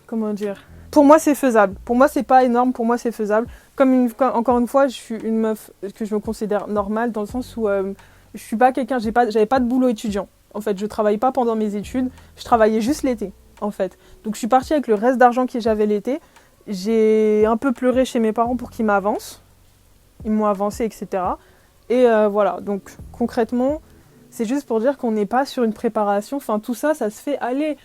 Comment dire? Pour moi, c'est faisable. Pour moi, c'est pas énorme. Pour moi, c'est faisable. Encore une fois, je suis une meuf que je me considère normale dans le sens où je suis pas quelqu'un. J'avais pas de boulot étudiant. En fait, je travaillais pas pendant mes études. Je travaillais juste l'été, en fait. Donc, je suis partie avec le reste d'argent que j'avais l'été. J'ai un peu pleuré chez mes parents pour qu'ils m'avancent. Ils m'ont avancé, etc. Et voilà. Donc, concrètement, c'est juste pour dire qu'on n'est pas sur une préparation. Enfin, tout ça, ça se fait, allez,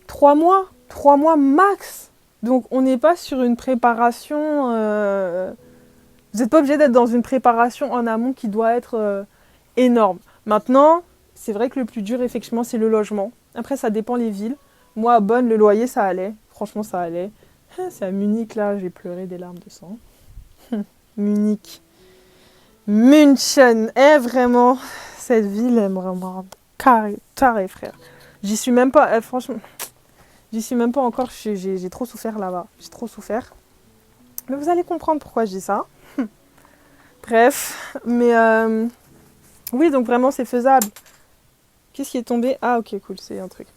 3 mois. 3 mois max. Donc, on n'est pas sur une préparation... Vous n'êtes pas obligé d'être dans une préparation en amont qui doit être énorme. Maintenant, c'est vrai que le plus dur, effectivement, c'est le logement. Après, ça dépend les villes. Moi, à Bonn, le loyer, ça allait. Franchement, ça allait. C'est à Munich, là, j'ai pleuré des larmes de sang. Munich. München. Vraiment, cette ville est vraiment taré, frère. J'y suis même pas... franchement, j'y suis même pas encore. J'ai trop souffert là-bas. J'ai trop souffert. Mais vous allez comprendre pourquoi je dis ça. Bref. Mais... oui, donc vraiment, c'est faisable. Qu'est-ce qui est tombé? Ah, ok, cool, c'est un truc.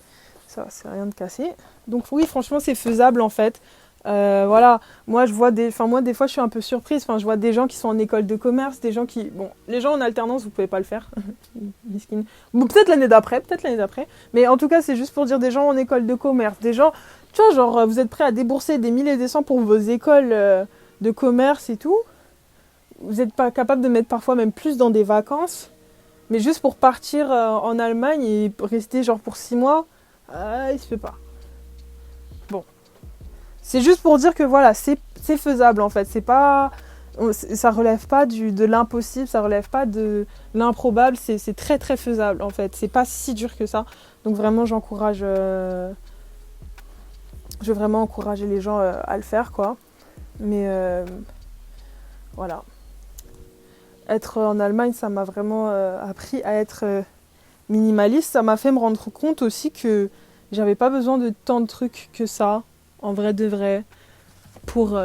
Ça va, c'est rien de cassé. Donc oui, franchement, c'est faisable, en fait. Voilà, moi, des fois, je suis un peu surprise. Enfin, je vois des gens qui sont en école de commerce, des gens qui... Bon, les gens en alternance, vous pouvez pas le faire. Miskin. Bon, peut-être l'année d'après. Mais en tout cas, c'est juste pour dire des gens en école de commerce. Des gens, tu vois, genre, vous êtes prêts à débourser des milliers et des cents pour vos écoles de commerce et tout. Vous n'êtes pas capable de mettre parfois même plus dans des vacances. Mais juste pour partir en Allemagne et rester genre pour 6 mois, il se fait pas. Bon. C'est juste pour dire que voilà, c'est faisable en fait. C'est pas, ça relève pas de l'impossible, ça relève pas de l'improbable. C'est très très faisable en fait. C'est pas si dur que ça. Donc vraiment, je veux vraiment encourager les gens à le faire quoi. Mais voilà. Être en Allemagne, ça m'a vraiment appris à être minimaliste. Ça m'a fait me rendre compte aussi que j'avais pas besoin de tant de trucs que ça, en vrai de vrai, pour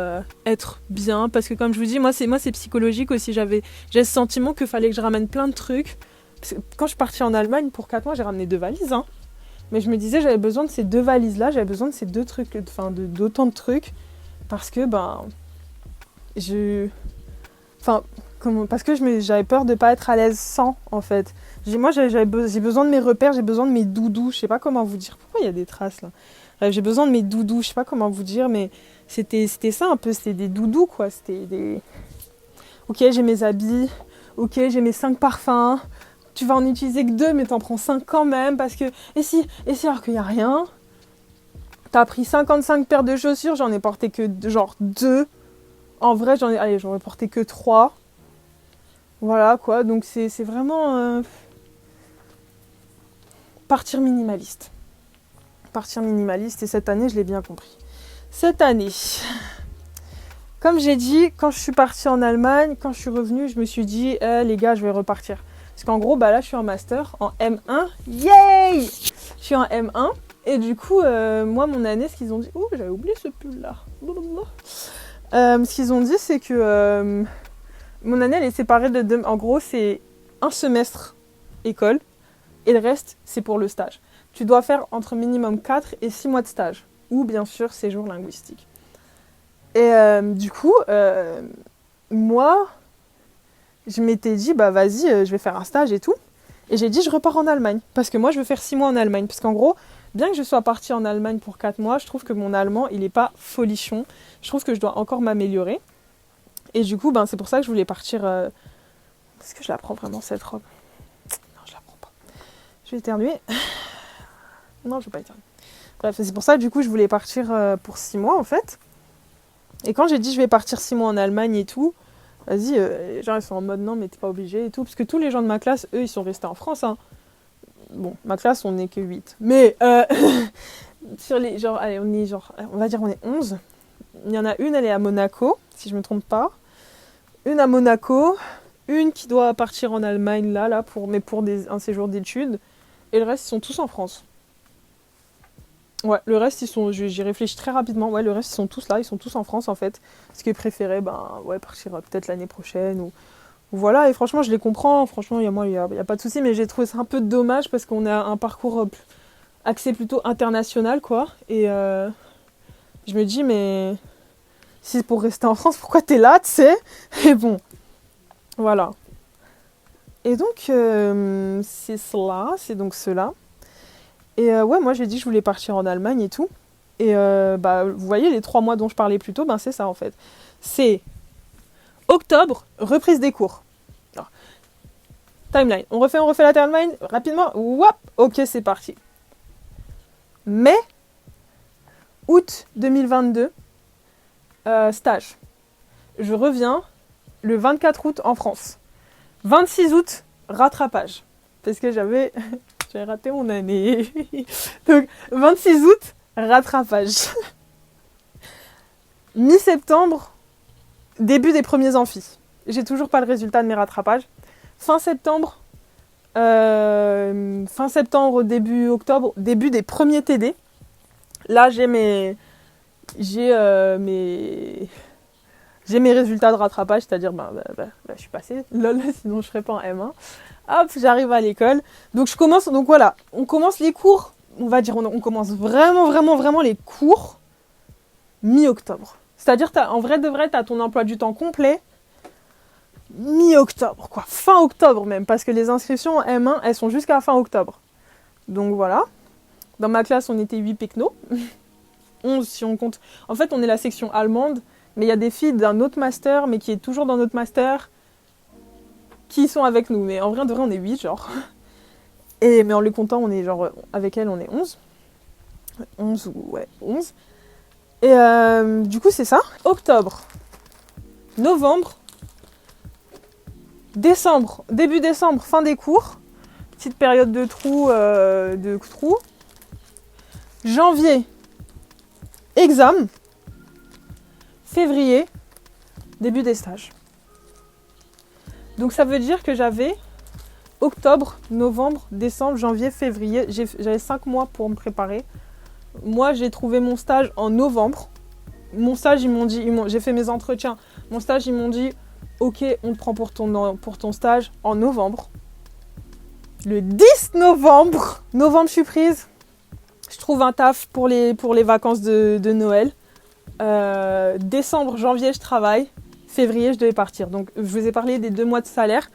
être bien. Parce que comme je vous dis, moi c'est psychologique aussi. J'avais ce sentiment qu'il fallait que je ramène plein de trucs. Parce que quand je suis partie en Allemagne, pour 4 mois, j'ai ramené 2 valises. Hein. Mais je me disais, j'avais besoin de ces 2 valises-là, j'avais besoin de ces 2 trucs, d'autant de trucs. Parce que, parce que j'avais peur de ne pas être à l'aise sans, en fait. J'ai besoin de mes repères, j'ai besoin de mes doudous. Je sais pas comment vous dire. Pourquoi il y a des traces, là? J'ai besoin de mes doudous. Je sais pas comment vous dire, mais c'était ça un peu. C'était des doudous, quoi. C'était des... Ok, j'ai mes habits. Ok, j'ai mes 5 parfums. Tu vas en utiliser que 2, mais t'en prends 5 quand même. Parce que... Et si alors qu'il n'y a rien? T'as pris 55 paires de chaussures. J'en ai porté que genre 2. En vrai, j'en ai porté que 3. Voilà quoi, donc c'est vraiment partir minimaliste. Partir minimaliste, et cette année, je l'ai bien compris. Cette année, comme j'ai dit, quand je suis partie en Allemagne, quand je suis revenue, je me suis dit, les gars, je vais repartir. Parce qu'en gros, là, je suis en master, en M1. Yay! Je suis en M1. Et du coup, moi, mon année, ce qu'ils ont dit... Ouh, j'avais oublié ce pull-là. Ce qu'ils ont dit, c'est que... mon année, elle est séparée de 2... En gros, c'est un semestre école et le reste, c'est pour le stage. Tu dois faire entre minimum 4 et 6 mois de stage. Ou bien sûr, séjour linguistique. Et du coup, moi, je m'étais dit, vas-y, je vais faire un stage et tout. Et j'ai dit, je repars en Allemagne. Parce que moi, je veux faire 6 mois en Allemagne. Parce qu'en gros, bien que je sois partie en Allemagne pour 4 mois, je trouve que mon allemand, il n'est pas folichon. Je trouve que je dois encore m'améliorer. Et du coup, c'est pour ça que je voulais partir... Est-ce que je la prends vraiment, cette robe? Non, je la prends pas. Je vais éternuer. Non, je vais pas éternuer. Bref, c'est pour ça que du coup, je voulais partir pour 6 mois, en fait. Et quand j'ai dit je vais partir 6 mois en Allemagne et tout, vas-y, les gens, ils sont en mode non, mais t'es pas obligé et tout. Parce que tous les gens de ma classe, eux, ils sont restés en France. Hein. Bon, ma classe, on n'est que 8. Mais sur les... Genre, allez, on va dire on est 11. Il y en a une, elle est à Monaco, si je me trompe pas. Une à Monaco, une qui doit partir en Allemagne là pour un séjour d'études, et le reste ils sont tous en France. Ouais, le reste j'y réfléchis très rapidement. Ouais, le reste ils sont tous là, ils sont tous en France en fait. Ce qui est préféré, partir peut-être l'année prochaine ou voilà. Et franchement, je les comprends. Franchement, il y a pas de souci, mais j'ai trouvé ça un peu dommage parce qu'on a un parcours axé plutôt international quoi. Et Je me dis, mais si c'est pour rester en France, pourquoi t'es là, tu sais? Et bon, voilà. Et donc, c'est cela, c'est donc cela. Et ouais, moi j'ai dit que je voulais partir en Allemagne et tout. Et bah, vous voyez, les 3 mois dont je parlais plus tôt, ben c'est ça en fait. C'est octobre, reprise des cours. Alors, timeline. On refait la timeline rapidement. Wop, ok, c'est parti. Mai, août 2022, stage. Je reviens le 24 août en France. 26 août, rattrapage. Parce que j'avais raté mon année. Donc, 26 août, rattrapage. Mi-septembre, début des premiers amphis. J'ai toujours pas le résultat de mes rattrapages. Fin septembre, début octobre, début des premiers TD. Là, j'ai mes résultats de rattrapage, c'est-à-dire je suis passée, lol, sinon je serais pas en M1. Hop, j'arrive à l'école. Donc voilà, on commence les cours, on va dire, on commence vraiment les cours mi-octobre. C'est-à-dire, en vrai de vrai, t'as ton emploi du temps complet mi-octobre, quoi. Fin octobre même, parce que les inscriptions en M1, elles sont jusqu'à fin octobre. Donc voilà. Dans ma classe, on était 8 pecnos. 11 si on compte. En fait, on est la section allemande, mais il y a des filles d'un autre master, mais qui est toujours dans notre master, qui sont avec nous. Mais en vrai, de vrai, on est 8, genre. Mais en les comptant, on est genre, avec elle, on est 11. 11 ou, ouais, 11. Et du coup, c'est ça. Octobre, novembre, décembre, début décembre, fin des cours. Petite période de trou. Janvier, examen. Février, début des stages. Donc ça veut dire que j'avais octobre, novembre, décembre, janvier, février. J'avais 5 mois pour me préparer. Moi, j'ai trouvé mon stage en novembre. Mon stage, j'ai fait mes entretiens. Mon stage, ils m'ont dit, ok, on te prend pour ton stage en novembre. Le 10 novembre, je suis prise. Je trouve un taf pour les vacances de Noël. Décembre, janvier, je travaille. Février, je devais partir. Donc, je vous ai parlé des 2 mois de salaire.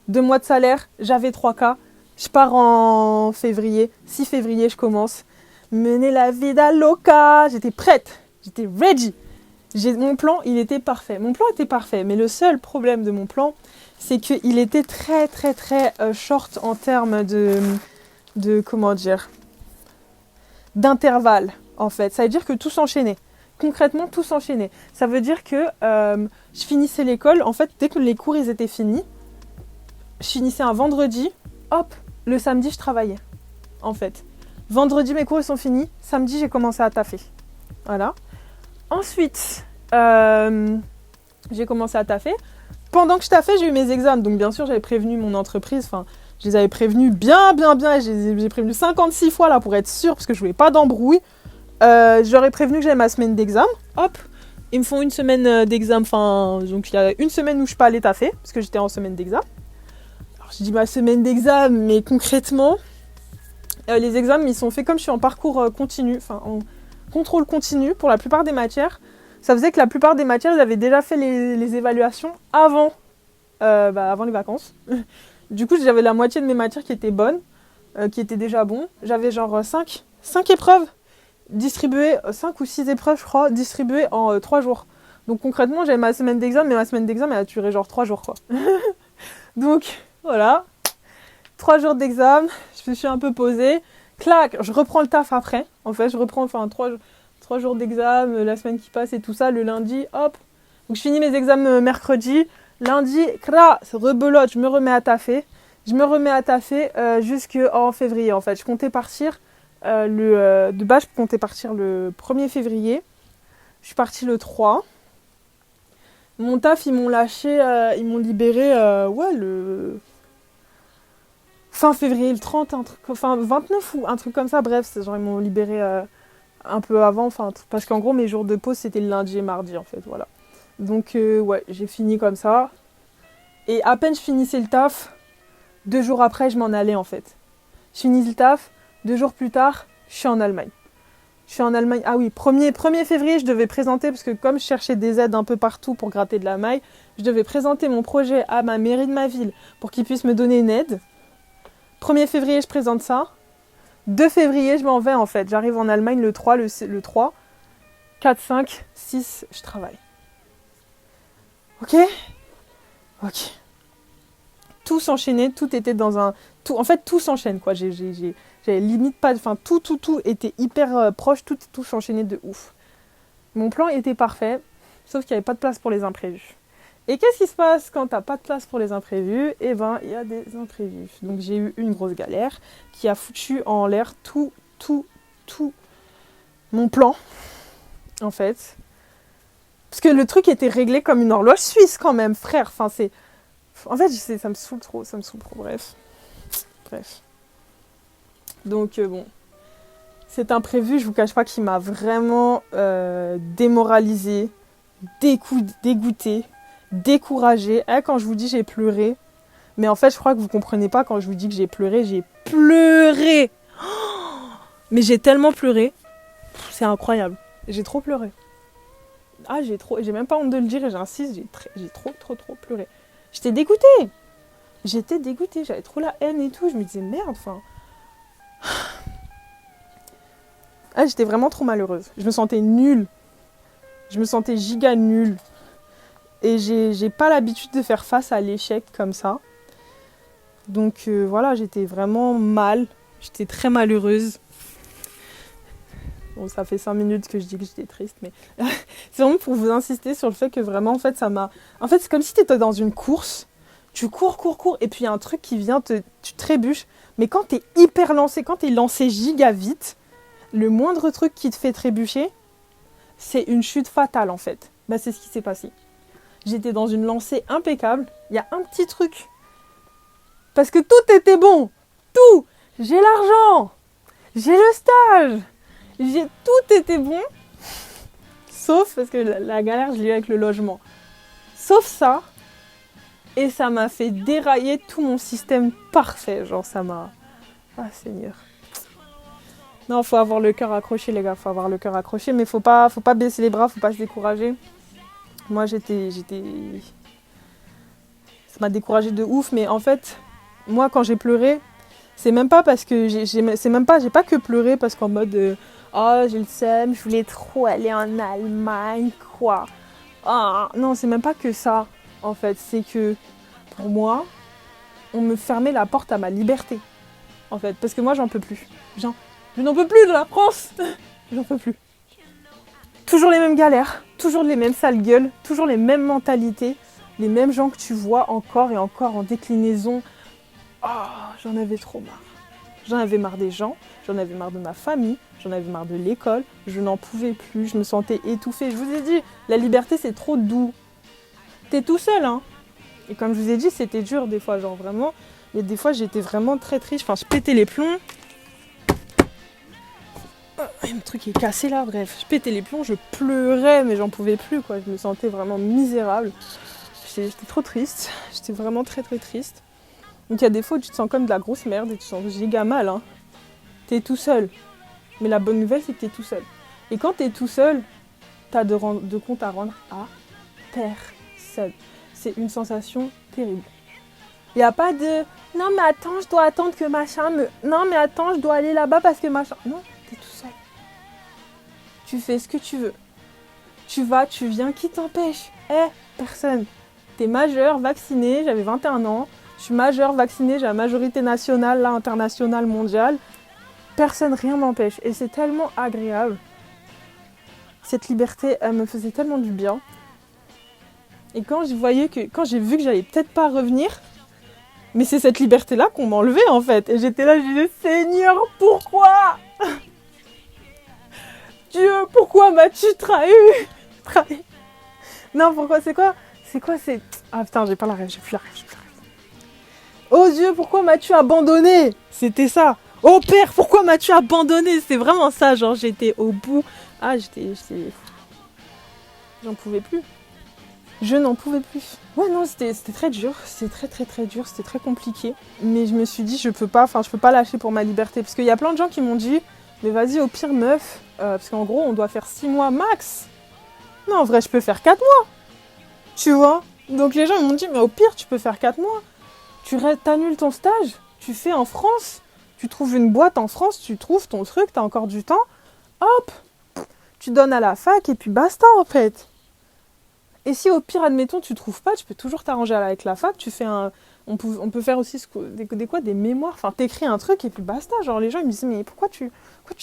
2 mois de salaire, j'avais 3K. Je pars en février. 6 février, je commence. Mener la vida loca. J'étais prête. J'étais ready. Mon plan, il était parfait. Mon plan était parfait. Mais le seul problème de mon plan, c'est qu'il était très, très, très short en termes de comment dire, d'intervalle, en fait. Ça veut dire que tout s'enchaînait. Concrètement, tout s'enchaînait. Ça veut dire que je finissais l'école. En fait, dès que les cours ils étaient finis, je finissais un vendredi. Hop, le samedi, je travaillais. En fait. Vendredi, mes cours ils sont finis. Samedi, j'ai commencé à taffer. Voilà. Ensuite, j'ai commencé à taffer. Pendant que je taffais, j'ai eu mes examens. Donc, bien sûr, j'avais prévenu mon entreprise. Enfin, je les avais prévenus bien. J'ai prévenu 56 fois là pour être sûre, parce que je voulais pas d'embrouille. J'aurais prévenu que j'avais ma semaine d'examen. Hop, ils me font une semaine d'examen. Enfin, donc il y a une semaine où je suis pas allée taffer, parce que j'étais en semaine d'examen. Alors, je dis ma semaine d'examen, mais concrètement, les examens, ils sont faits comme je suis en parcours continu, enfin en contrôle continu pour la plupart des matières. Ça faisait que la plupart des matières, ils avaient déjà fait les évaluations avant les vacances. Du coup, j'avais la moitié de mes matières qui étaient bonnes, qui étaient déjà bons. J'avais genre 5 épreuves distribuées, 5 ou 6 épreuves, je crois, distribuées en 3 jours. Donc concrètement, j'avais ma semaine d'examen, mais ma semaine d'examen, elle a duré genre 3 jours, quoi. Donc, voilà. 3 jours d'examen, je me suis un peu posée. Clac, je reprends le taf après. En fait, je reprends 3 jours d'examen, la semaine qui passe et tout ça, le lundi, hop. Donc je finis mes examens mercredi. Lundi, rebelote, je me remets à taffer. Jusqu'en février, en fait. Je comptais partir, de base, je comptais partir le 1er février. Je suis partie le 3. Mon taf, ils m'ont lâché, ils m'ont libéré, le fin février, le 30, enfin 29 ou un truc comme ça. Bref, c'est genre ils m'ont libéré un peu avant, parce qu'en gros mes jours de pause c'était le lundi et mardi en fait, voilà. Donc j'ai fini comme ça. Et à peine je finissais le taf, 2 jours après je m'en allais en fait. Je finis le taf, 2 jours plus tard, je suis en Allemagne. Je suis en Allemagne. Ah oui, 1er février, je devais présenter, parce que comme je cherchais des aides un peu partout pour gratter de la maille, je devais présenter mon projet à ma mairie de ma ville pour qu'ils puissent me donner une aide. 1er février, je présente ça. 2 février, je m'en vais en fait. J'arrive en Allemagne le 3, le 3. 4, 5, 6, je travaille. Ok ? Ok. Tout s'enchaînait, tout était dans un... en fait, tout s'enchaîne, quoi. J'avais limite pas... Enfin, tout était hyper proche, tout s'enchaînait de ouf. Mon plan était parfait, sauf qu'il n'y avait pas de place pour les imprévus. Et qu'est-ce qui se passe quand t'as pas de place pour les imprévus ? Eh ben, il y a des imprévus. Donc j'ai eu une grosse galère qui a foutu en l'air tout mon plan, en fait. Parce que le truc était réglé comme une horloge suisse quand même, frère. Enfin, c'est... En fait, ça me saoule trop, bref. Donc, bon. Cet imprévu, je vous cache pas qu'il m'a vraiment démoralisée, dégoûtée, découragée. Quand je vous dis j'ai pleuré, mais en fait, je crois que vous comprenez pas quand je vous dis que j'ai pleuré. Mais j'ai tellement pleuré. C'est incroyable. J'ai trop pleuré. J'ai même pas honte de le dire et j'insiste, j'ai trop pleuré. J'étais dégoûtée, j'avais trop la haine et tout, je me disais merde, enfin... j'étais vraiment trop malheureuse, je me sentais nulle, je me sentais giga nulle. Et j'ai pas l'habitude de faire face à l'échec comme ça. Donc voilà, j'étais vraiment mal, j'étais très malheureuse. Bon, ça fait 5 minutes que je dis que j'étais triste, mais c'est vraiment pour vous insister sur le fait que vraiment, en fait, ça m'a... En fait, c'est comme si tu étais dans une course, tu cours, et puis il y a un truc qui vient, tu trébuches, mais quand tu es hyper lancé, quand tu es lancé giga vite, le moindre truc qui te fait trébucher, c'est une chute fatale, en fait. Bah, c'est ce qui s'est passé. J'étais dans une lancée impeccable, il y a un petit truc, parce que tout était bon, tout, j'ai l'argent, j'ai le stage, tout était bon, sauf, parce que la galère, je l'ai eu avec le logement. Sauf ça, et ça m'a fait dérailler tout mon système parfait. Genre, ça m'a... Ah, Seigneur. Non, faut avoir le cœur accroché, les gars, faut avoir le cœur accroché, mais faut pas baisser les bras, faut pas se décourager. Moi, j'étais... Ça m'a découragée de ouf, mais en fait, moi, quand j'ai pleuré, c'est même pas parce que j'ai pas que pleuré parce qu'en mode... Oh, j'ai le seum, je voulais trop aller en Allemagne, quoi. Ah, non, c'est même pas que ça, en fait. C'est que, pour moi, on me fermait la porte à ma liberté, en fait. Parce que moi, j'en peux plus. Je n'en peux plus de la France. J'en peux plus. Toujours les mêmes galères, toujours les mêmes sales gueules, toujours les mêmes mentalités, les mêmes gens que tu vois encore et encore en déclinaison. Oh, j'en avais trop marre. J'en avais marre des gens, j'en avais marre de ma famille, j'en avais marre de l'école, je n'en pouvais plus, je me sentais étouffée. Je vous ai dit, la liberté c'est trop doux. T'es tout seul, hein. Et comme je vous ai dit, c'était dur des fois, genre vraiment. Il y a des fois j'étais vraiment très triste, enfin je pétais les plombs. Le truc est cassé là, bref. Je pétais les plombs, je pleurais, mais j'en pouvais plus, quoi. Je me sentais vraiment misérable. J'étais trop triste, j'étais vraiment très triste. Donc il y a des fois où tu te sens comme de la grosse merde et tu te sens giga mal, hein. T'es tout seul. Mais la bonne nouvelle, c'est que t'es tout seul. Et quand t'es tout seul, t'as de compte à rendre à personne. C'est une sensation terrible. Il n'y a pas de « Non mais attends, je dois attendre que machin me... Non mais attends, je dois aller là-bas parce que machin... » Non, t'es tout seul. Tu fais ce que tu veux. Tu vas, tu viens, qui t'empêche ? Personne. T'es majeur, vacciné, j'avais 21 ans. Je suis majeure, vaccinée, j'ai la majorité nationale, là, internationale, mondiale. Personne, rien m'empêche. Et c'est tellement agréable. Cette liberté, elle me faisait tellement du bien. Et quand j'ai vu que j'allais peut-être pas revenir, mais c'est cette liberté-là qu'on m'enlevait, en fait. Et j'étais là, je disais, Seigneur, pourquoi ? Dieu, pourquoi m'as-tu trahi ? Non, pourquoi ? C'est quoi ? Ah putain, j'ai plus la rêve. Oh Dieu, pourquoi m'as-tu abandonné ? C'était ça. Oh Père, pourquoi m'as-tu abandonné ? C'est vraiment ça, genre j'étais au bout. Ah, j'en pouvais plus. Je n'en pouvais plus. Ouais, non, c'était très dur. C'était très dur. C'était très compliqué. Mais je me suis dit, je peux pas lâcher pour ma liberté. Parce qu'il y a plein de gens qui m'ont dit, mais vas-y, au pire, meuf, parce qu'en gros, on doit faire 6 mois max. Non, en vrai, je peux faire 4 mois. Tu vois? Donc les gens ils m'ont dit, mais au pire, tu peux faire 4 mois. T'annules ton stage, tu fais en France. Tu trouves une boîte en France, tu trouves ton truc, t'as encore du temps. Hop, tu donnes à la fac et puis basta en fait. Et si au pire, admettons, tu trouves pas, tu peux toujours t'arranger avec la fac, tu fais on peut faire aussi des mémoires, enfin t'écris un truc et puis basta. Genre les gens ils me disent, mais pourquoi tu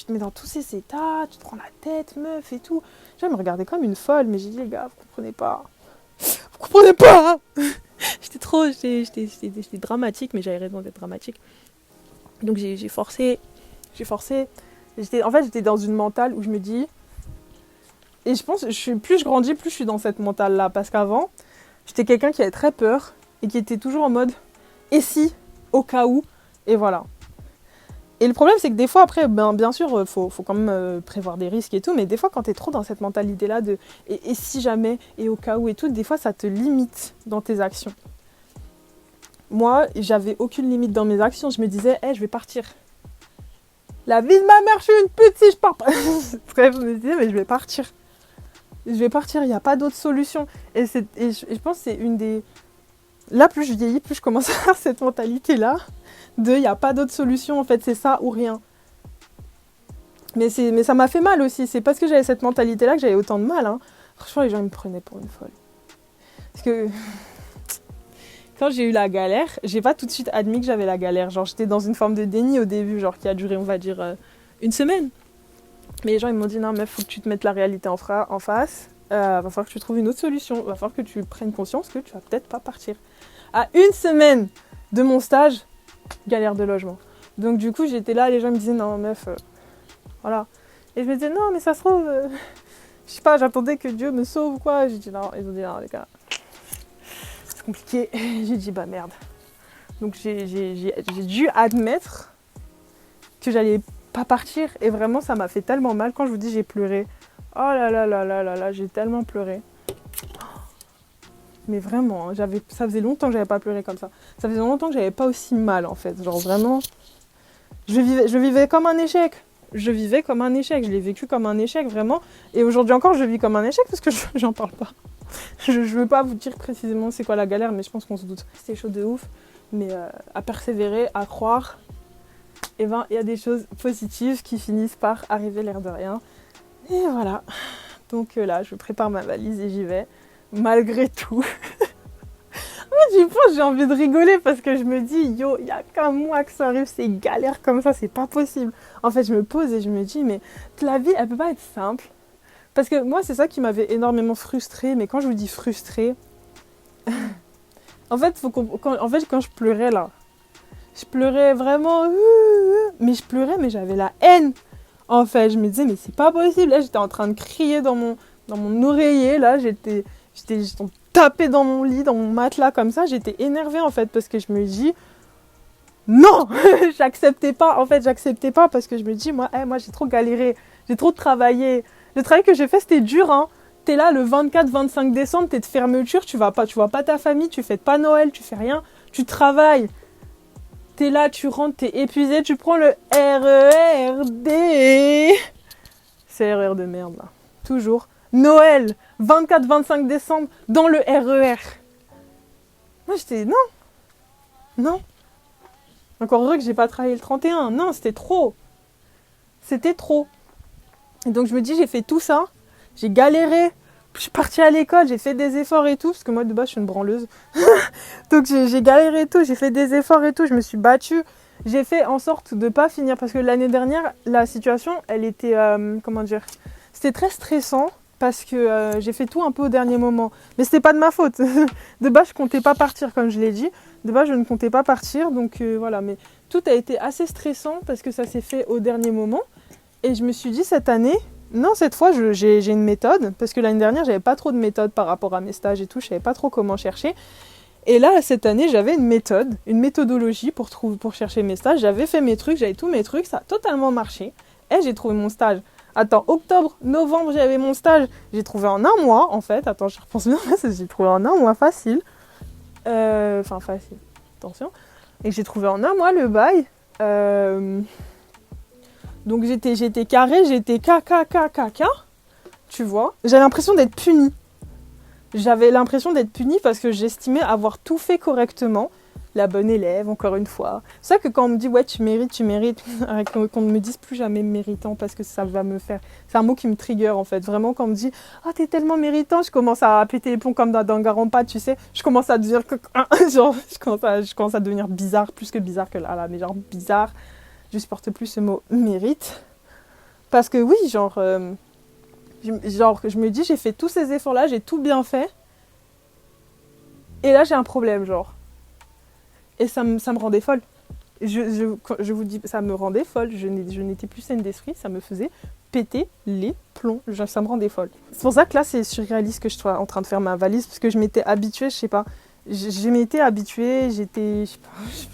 te mets dans tous ces états, tu te prends la tête, meuf et tout. Les gens ils me regardaient comme une folle, mais j'ai dit, les gars, vous comprenez pas. Vous comprenez pas hein. J'étais dramatique, mais j'avais raison d'être dramatique. Donc j'ai forcé. J'étais dans une mentale où je me dis, et je pense, plus je grandis, plus je suis dans cette mentale-là. Parce qu'avant, j'étais quelqu'un qui avait très peur et qui était toujours en mode « et si, au cas où ?» Et voilà. Et le problème, c'est que des fois, après, bien sûr, faut quand même prévoir des risques et tout, mais des fois, quand t'es trop dans cette mentalité-là de « et si jamais, et au cas où » et tout, des fois, ça te limite dans tes actions. Moi, j'avais aucune limite dans mes actions. Je me disais « je vais partir. » La vie de ma mère, je suis une pute si je pars pas. Bref, je me disais « mais je vais partir. » Je vais partir, il n'y a pas d'autre solution. Et je pense que c'est une des... Là, plus je vieillis, plus je commence à avoir cette mentalité-là de il n'y a pas d'autre solution, en fait, c'est ça ou rien. Mais ça m'a fait mal aussi. C'est parce que j'avais cette mentalité-là que j'avais autant de mal. Hein. Franchement, les gens me prenaient pour une folle. Parce que quand j'ai eu la galère, j'ai pas tout de suite admis que j'avais la galère. Genre, j'étais dans une forme de déni au début, genre qui a duré, on va dire, une semaine. Mais les gens, ils m'ont dit, non, meuf, faut que tu te mettes la réalité en face. Va falloir que tu trouves une autre solution. Va falloir que tu prennes conscience que tu vas peut-être pas partir. À une semaine de mon stage, galère de logement. Donc, du coup, j'étais là, les gens me disaient, non, meuf, voilà. Et je me disais, non, mais ça se trouve, je sais pas, j'attendais que Dieu me sauve ou quoi. J'ai dit, non, ils ont dit, non, les gars, c'est compliqué. J'ai dit, bah merde. Donc, j'ai dû admettre que j'allais pas partir. Et vraiment, ça m'a fait tellement mal. Quand je vous dis, j'ai pleuré. Oh là là là là là là, j'ai tellement pleuré. Mais vraiment, ça faisait longtemps que j'avais pas pleuré comme ça. Ça faisait longtemps que j'avais pas aussi mal, en fait. Genre, vraiment, je vivais comme un échec. Je l'ai vécu comme un échec, vraiment. Et aujourd'hui encore, je vis comme un échec parce que j'en parle pas. Je veux pas vous dire précisément c'est quoi la galère, mais je pense qu'on se doute. C'était chaud de ouf. Mais à persévérer, à croire, et ben, il y a des choses positives qui finissent par arriver l'air de rien. Et voilà. Donc là, je prépare ma valise et j'y vais. Malgré tout. J'y pense, j'ai envie de rigoler parce que je me dis, yo, il n'y a qu'un mois que ça arrive, c'est galère comme ça, c'est pas possible. En fait, je me pose et je me dis, mais la vie, elle peut pas être simple. Parce que moi, c'est ça qui m'avait énormément frustrée. Mais quand je vous dis frustrée, en fait, quand je pleurais là, je pleurais vraiment, mais je pleurais, mais j'avais la haine. En fait, je me disais, mais c'est pas possible. Là, j'étais en train de crier dans mon oreiller. Là, j'étais tapée dans mon lit, dans mon matelas comme ça. J'étais énervée en fait parce que je me dis, non, j'acceptais pas. En fait, j'acceptais pas parce que je me dis, moi j'ai trop galéré, j'ai trop travaillé. Le travail que j'ai fait, c'était dur. Hein. T'es là le 24-25 décembre, t'es de fermeture, tu vois pas ta famille, tu fêtes pas Noël, tu fais rien, tu travailles. T'es là, tu rentres, t'es épuisé, tu prends le RERD. C'est RER de merde là. Toujours. Noël, 24-25 décembre, dans le RER. Moi j'étais, non. Encore heureux que j'ai pas travaillé le 31. Non, c'était trop. Et donc je me dis, j'ai fait tout ça, j'ai galéré. Je suis partie à l'école, j'ai fait des efforts et tout, parce que moi de base je suis une branleuse. Donc j'ai galéré et tout, j'ai fait des efforts et tout, je me suis battue. J'ai fait en sorte de pas finir, parce que l'année dernière, la situation, elle était, c'était très stressant, parce que j'ai fait tout un peu au dernier moment. Mais c'était pas de ma faute. De base je comptais pas partir, comme je l'ai dit. De base je ne comptais pas partir, donc voilà. Mais tout a été assez stressant, parce que ça s'est fait au dernier moment. Et je me suis dit cette année... Non, cette fois, j'ai une méthode, parce que l'année dernière, j'avais pas trop de méthode par rapport à mes stages et tout, je savais pas trop comment chercher. Et là, cette année, j'avais une méthodologie pour chercher mes stages. J'avais fait mes trucs, j'avais tous mes trucs, ça a totalement marché. Et j'ai trouvé mon stage. Attends, octobre, novembre, j'avais mon stage. J'ai trouvé en un mois, en fait. Attends, je repense bien, j'ai trouvé en un mois facile. Facile, attention. Et j'ai trouvé en un mois le bail. Donc j'étais carrée, j'étais K, tu vois. J'avais l'impression d'être punie. J'avais l'impression d'être punie parce que j'estimais avoir tout fait correctement. La bonne élève, encore une fois. C'est ça que quand on me dit, ouais, tu mérites, qu'on ne me dise plus jamais méritant parce que ça va me faire... C'est un mot qui me trigger, en fait. Vraiment, quand on me dit, ah, t'es tellement méritant, je commence à péter les plombs comme dans Danganronpa, tu sais. Je commence à devenir... genre, je commence à devenir bizarre, plus que bizarre que là, mais genre bizarre. Je supporte plus ce mot mérite. Parce que oui, je me dis, j'ai fait tous ces efforts-là, j'ai tout bien fait. Et là, j'ai un problème, genre. Et ça me rendait folle. Je vous dis, ça me rendait folle. Je n'étais plus saine d'esprit, ça me faisait péter les plombs. Ça me rendait folle. C'est pour ça que là, c'est surréaliste que je sois en train de faire ma valise, parce que je m'étais habituée, je sais pas. Je m'étais habituée, j'étais... Je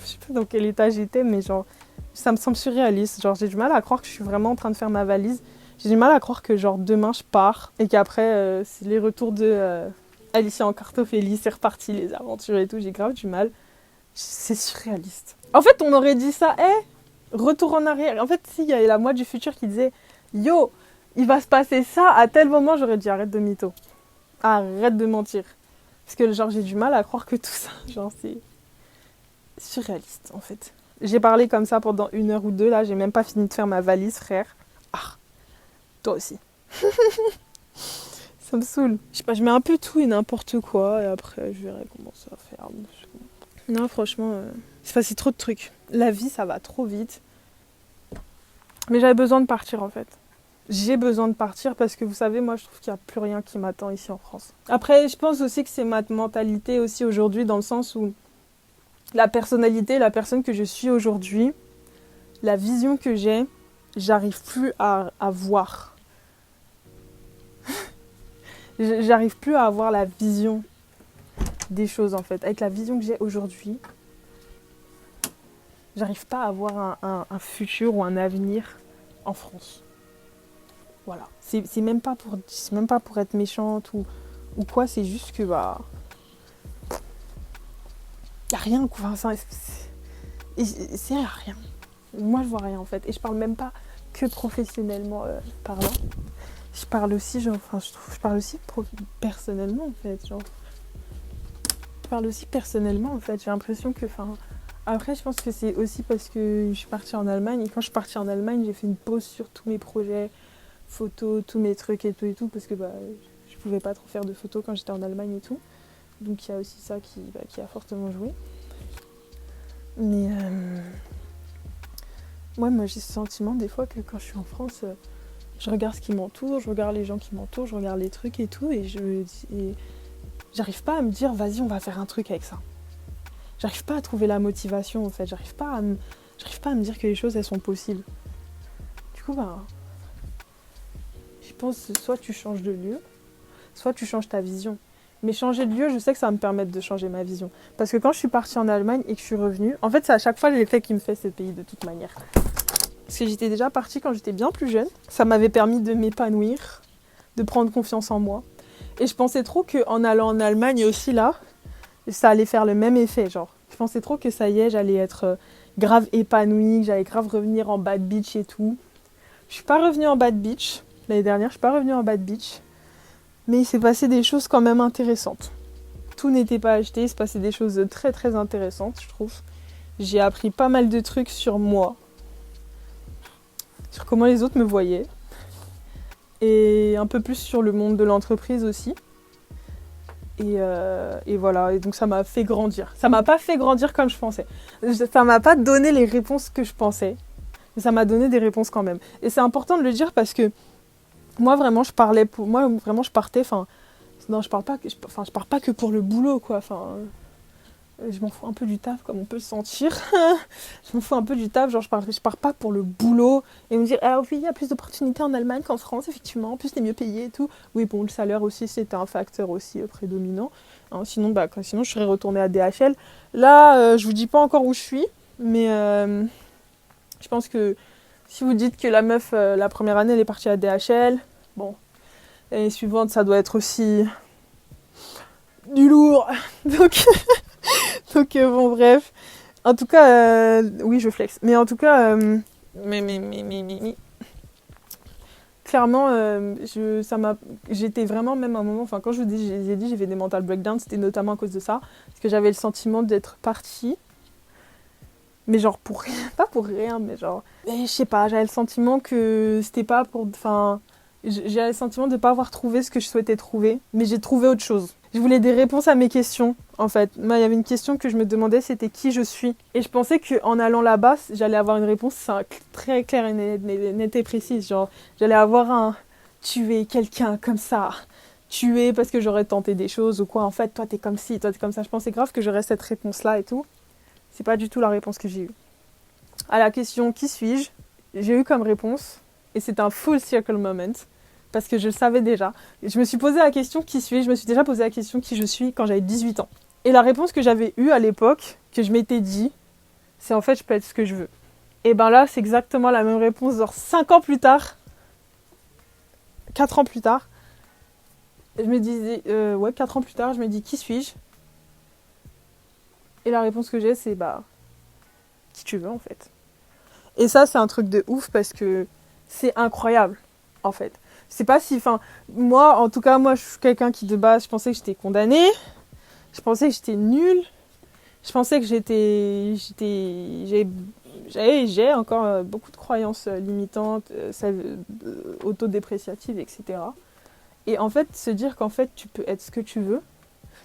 sais pas dans quel état j'étais, mais genre, ça me semble surréaliste. Genre, j'ai du mal à croire que je suis vraiment en train de faire ma valise. J'ai du mal à croire que, genre, demain, je pars, et qu'après, c'est les retours de Alicia en cartophélie, c'est reparti, les aventures et tout. J'ai grave du mal. C'est surréaliste. En fait, on aurait dit ça, retour en arrière. En fait, s'il y avait la moi du futur qui disait, yo, il va se passer ça à tel moment, j'aurais dit, arrête de mytho. Arrête de mentir. Parce que, genre, j'ai du mal à croire que tout ça, genre, c'est surréaliste, en fait. J'ai parlé comme ça pendant 1 heure ou 2, là, j'ai même pas fini de faire ma valise, frère. Ah, toi aussi. Ça me saoule. Je sais pas, je mets un peu tout et n'importe quoi, et après, je verrai comment ça va faire. Non, franchement, c'est passé trop de trucs. La vie, ça va trop vite. Mais j'avais besoin de partir, en fait. J'ai besoin de partir parce que, vous savez, moi, je trouve qu'il n'y a plus rien qui m'attend ici en France. Après, je pense aussi que c'est ma mentalité aussi aujourd'hui, dans le sens où la personnalité, la personne que je suis aujourd'hui, la vision que j'ai, j'arrive plus à voir. J'arrive plus à avoir la vision des choses, en fait. Avec la vision que j'ai aujourd'hui, j'arrive pas à avoir un futur ou un avenir en France. Voilà. C'est même pas pour être méchante ou quoi, c'est juste que, bah... Y a rien, quoi. Enfin, c'est rien. Moi, je vois rien, en fait. Et je parle même pas que professionnellement parlant. Je parle aussi, je parle aussi personnellement, en fait. Genre, je parle aussi personnellement, en fait. J'ai l'impression que, après, je pense que c'est aussi parce que je suis partie en Allemagne. Et quand je suis partie en Allemagne, j'ai fait une pause sur tous mes projets, photos, tous mes trucs et tout. Parce que, je pouvais pas trop faire de photos quand j'étais en Allemagne et tout. Donc, il y a aussi ça qui a fortement joué. Mais, moi, j'ai ce sentiment, des fois, que quand je suis en France... je regarde ce qui m'entoure, je regarde les gens qui m'entourent, je regarde les trucs et tout, et j'arrive pas à me dire, vas-y, on va faire un truc avec ça. J'arrive pas à trouver la motivation, en fait. J'arrive pas à me dire que les choses, elles sont possibles. Du coup, je pense que soit tu changes de lieu, soit tu changes ta vision. Mais changer de lieu, je sais que ça va me permettre de changer ma vision. Parce que quand je suis partie en Allemagne et que je suis revenue, en fait, c'est à chaque fois l'effet qui me fait ce pays de toute manière. Parce que j'étais déjà partie quand j'étais bien plus jeune. Ça m'avait permis de m'épanouir, de prendre confiance en moi. Et je pensais trop qu'en allant en Allemagne aussi là, ça allait faire le même effet. Genre, je pensais trop que ça y est, j'allais être grave épanouie, que j'allais grave revenir en bad bitch et tout. Je suis pas revenue en bad bitch. L'année dernière, je suis pas revenue en bad bitch. Mais il s'est passé des choses quand même intéressantes. Tout n'était pas acheté, il s'est passé des choses très très intéressantes, je trouve. J'ai appris pas mal de trucs sur moi. Sur comment les autres me voyaient. Et un peu plus sur le monde de l'entreprise aussi. Et voilà, et donc ça m'a fait grandir. Ça m'a pas fait grandir comme je pensais. Ça m'a pas donné les réponses que je pensais. Mais ça m'a donné des réponses quand même. Et c'est important de le dire parce que moi vraiment je partais, non, je pars pas que pour le boulot, quoi. Je m'en fous un peu du taf, comme on peut le sentir. Je m'en fous un peu du taf, genre je pars pas pour le boulot et me dire, ah oui, il y a plus d'opportunités en Allemagne qu'en France, effectivement, en plus t'es mieux payé et tout. Oui, bon, le salaire aussi, c'était un facteur aussi prédominant. Hein, sinon, sinon, je serais retournée à DHL. Là, je vous dis pas encore où je suis, mais je pense que si vous dites que la meuf, la première année, elle est partie à DHL, bon, l'année suivante, ça doit être aussi du lourd. Donc bon, bref. En tout cas, oui, je flex. Mais en tout cas, Mais. Clairement, j'étais vraiment même à un moment, enfin quand je vous dis, j'ai dit j'ai fait des mental breakdowns, c'était notamment à cause de ça, parce que j'avais le sentiment d'être partie, mais genre pour rien, pas pour rien, mais genre, mais je sais pas, j'avais le sentiment que c'était pas pour, enfin, j'avais le sentiment de pas avoir trouvé ce que je souhaitais trouver, mais j'ai trouvé autre chose. Je voulais des réponses à mes questions, en fait. Moi, il y avait une question que je me demandais, c'était qui je suis. Et je pensais qu'en allant là-bas, j'allais avoir une réponse très claire et nette et précise. Genre, j'allais avoir un tu es quelqu'un comme ça. Tu es parce que j'aurais tenté des choses ou quoi. En fait, toi, t'es comme ci, toi, t'es comme ça. Je pensais grave que j'aurais cette réponse-là et tout. C'est pas du tout la réponse que j'ai eue. À la question qui suis-je, j'ai eu comme réponse, et c'est un full circle moment, parce que je le savais déjà. Je me suis posé la question qui suis-je, je me suis déjà posé la question qui je suis quand j'avais 18 ans. Et la réponse que j'avais eue à l'époque, que je m'étais dit, c'est en fait je peux être ce que je veux. Et ben là, c'est exactement la même réponse, genre 5 ans plus tard, 4 ans plus tard, je me disais, 4 ans plus tard, je me dis qui suis-je. Et la réponse que j'ai, c'est bah, qui tu veux en fait. Et ça, c'est un truc de ouf parce que c'est incroyable, en fait. C'est pas si... Enfin, moi, en tout cas, moi, je suis quelqu'un qui, de base, je pensais que j'étais condamnée. Je pensais que j'étais nulle. Je pensais que j'ai encore beaucoup de croyances limitantes, autodépréciatives, etc. Et en fait, se dire qu'en fait, tu peux être ce que tu veux.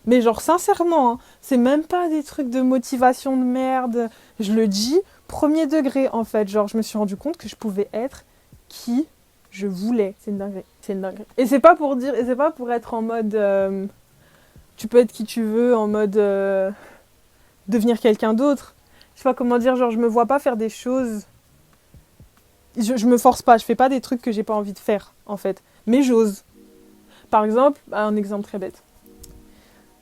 Mais genre, sincèrement, hein, c'est même pas des trucs de motivation de merde. Je le dis, premier degré, en fait. Genre, je me suis rendu compte que je pouvais être qui je voulais. C'est une dinguerie. C'est une dinguerie. Et c'est pas pour dire, et c'est pas pour être en mode... tu peux être qui tu veux, en mode... devenir quelqu'un d'autre. Je sais pas comment dire, genre, je me vois pas faire des choses... Je me force pas, je fais pas des trucs que j'ai pas envie de faire, en fait. Mais j'ose. Par exemple, un exemple très bête.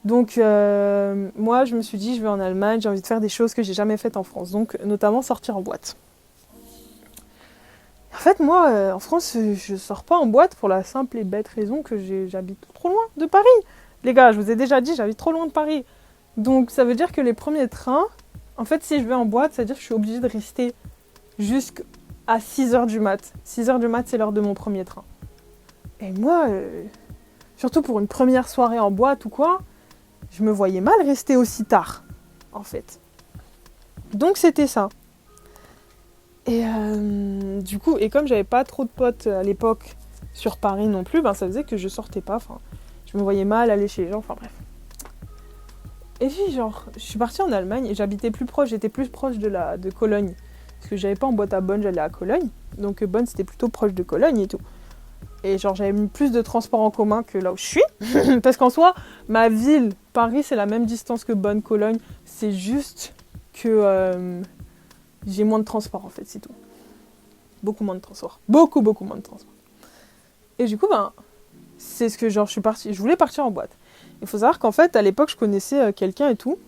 Donc, moi, je me suis dit, je vais en Allemagne, j'ai envie de faire des choses que j'ai jamais faites en France. Donc, notamment sortir en boîte. En fait, moi, en France, je sors pas en boîte pour la simple et bête raison que j'habite trop loin de Paris. Les gars, je vous ai déjà dit, j'habite trop loin de Paris. Donc, ça veut dire que les premiers trains, en fait, si je vais en boîte, ça veut dire que je suis obligée de rester jusqu'à 6h du mat. 6h du mat, c'est l'heure de mon premier train. Et moi, surtout pour une première soirée en boîte ou quoi, je me voyais mal rester aussi tard, en fait. Donc c'était ça. Et du coup, et comme j'avais pas trop de potes à l'époque sur Paris non plus, ben ça faisait que je sortais pas. Enfin, je me voyais mal aller chez les gens. Enfin bref. Et puis genre, je suis partie en Allemagne et j'étais plus proche de Cologne, parce que j'allais pas en boîte à Bonn, j'allais à Cologne. Donc Bonn c'était plutôt proche de Cologne et tout. Et genre j'avais mis plus de transports en commun que là où je suis. Parce qu'en soi, ma ville, Paris, c'est la même distance que Bonn-Cologne. C'est juste que j'ai moins de transports en fait, c'est tout. Beaucoup moins de transports. Beaucoup moins de transports. Et du coup, ben, c'est ce que genre je suis partie. Je voulais partir en boîte. Il faut savoir qu'en fait, à l'époque, je connaissais quelqu'un et tout.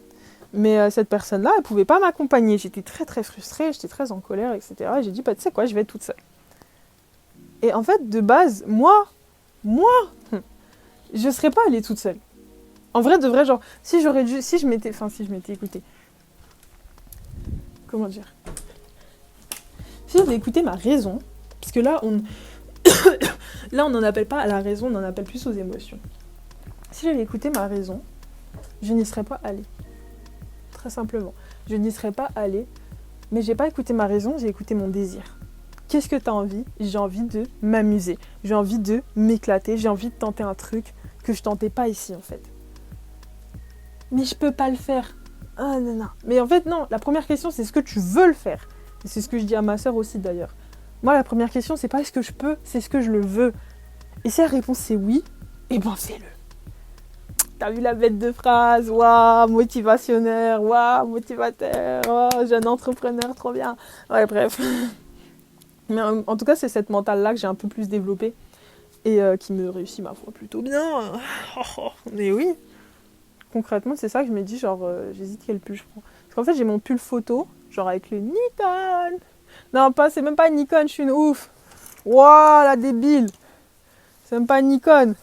Mais cette personne-là, elle pouvait pas m'accompagner. J'étais très très frustrée, j'étais très en colère, etc. Et j'ai dit, bah, tu sais quoi, je vais être toute seule. Et en fait, de base, moi, je serais pas allée toute seule. En vrai, de vrai, genre, si je m'étais écoutée. Comment dire ? Si j'avais écouté ma raison, parce que là, là, on n'en appelle pas à la raison, on en appelle plus aux émotions. Si j'avais écouté ma raison, je n'y serais pas allée. Très simplement. Je n'y serais pas allée, mais j'ai pas écouté ma raison, j'ai écouté mon désir. Qu'est-ce que t'as envie ? J'ai envie de m'amuser. J'ai envie de m'éclater. J'ai envie de tenter un truc que je tentais pas ici, en fait. Mais je peux pas le faire. Ah non. Mais en fait, non. La première question, c'est est-ce que tu veux le faire ? Et c'est ce que je dis à ma sœur aussi, d'ailleurs. Moi, la première question, c'est pas est-ce que je peux, c'est est-ce que je le veux. Et si la réponse, c'est oui, eh ben fais-le. T'as vu la bête de phrase ? Waouh, motivationnaire. Waouh, motivateur. Waouh, jeune entrepreneur, trop bien. Ouais, bref. Mais en tout cas, c'est cette mentale-là que j'ai un peu plus développée et qui me réussit, ma foi, plutôt bien. Mais oui, concrètement, c'est ça que je me dis, genre, j'hésite quel pull je prends. Parce qu'en fait, j'ai mon pull photo, genre avec le Nikon. Non, c'est même pas Nikon, je suis une ouf. Waouh, la débile. C'est même pas Nikon,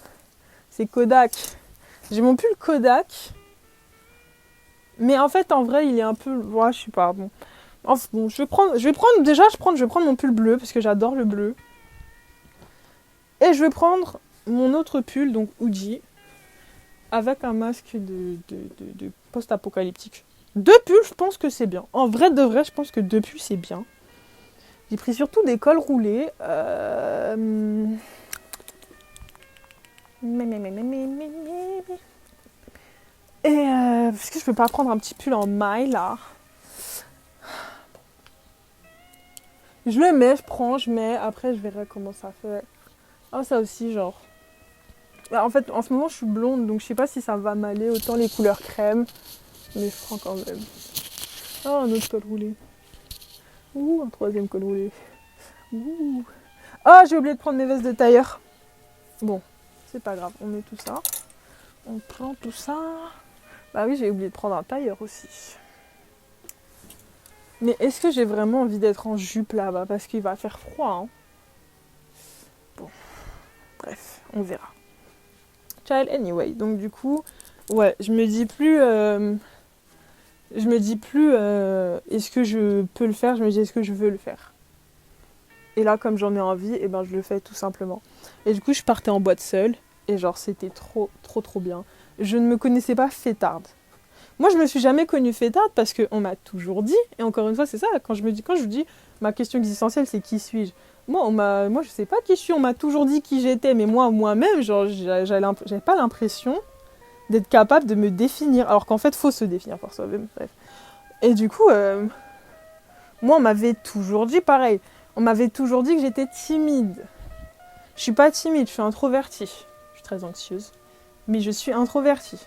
c'est Kodak. J'ai mon pull Kodak. Mais en fait, en vrai, il est un peu... Ouais, je sais pas, bon. Enfin, bon, je vais prendre mon pull bleu parce que j'adore le bleu. Et je vais prendre mon autre pull, donc hoodie, avec un masque de post-apocalyptique. 2 pulls, je pense que c'est bien. En vrai de vrai, je pense que 2 pulls, c'est bien. J'ai pris surtout des cols roulés. Et parce que je peux pas prendre un petit pull en maille, là. Je le mets, je mets. Après, je verrai comment ça fait. Ah, ça aussi, genre. Bah, en fait, en ce moment, je suis blonde, donc je sais pas si ça va m'aller. Autant les couleurs crème. Mais je prends quand même. Oh, un autre col roulé. Ouh, un 3e col roulé. Ouh. Ah, j'ai oublié de prendre mes vestes de tailleur. Bon, c'est pas grave, on met tout ça. On prend tout ça. Bah oui, j'ai oublié de prendre un tailleur aussi. Mais est-ce que j'ai vraiment envie d'être en jupe là-bas? Parce qu'il va faire froid, hein. Bon, bref, on verra. Child anyway. Donc du coup, ouais, je me dis plus... est-ce que je peux le faire? Je me dis est-ce que je veux le faire? Et là, comme j'en ai envie, et ben je le fais tout simplement. Et du coup, je partais en boîte seule. Et genre, c'était trop bien. Je ne me connaissais pas fêtarde. Moi, je me suis jamais connue fêtarde parce qu'on m'a toujours dit, et encore une fois, c'est ça, quand je vous dis, ma question existentielle, c'est qui suis-je? Moi, je sais pas qui je suis, on m'a toujours dit qui j'étais, mais moi-même, genre, j'avais pas l'impression d'être capable de me définir, alors qu'en fait, faut se définir par soi-même, bref. Et du coup, moi, on m'avait toujours dit pareil. On m'avait toujours dit que j'étais timide. Je suis pas timide, je suis introvertie. Je suis très anxieuse, mais je suis introvertie.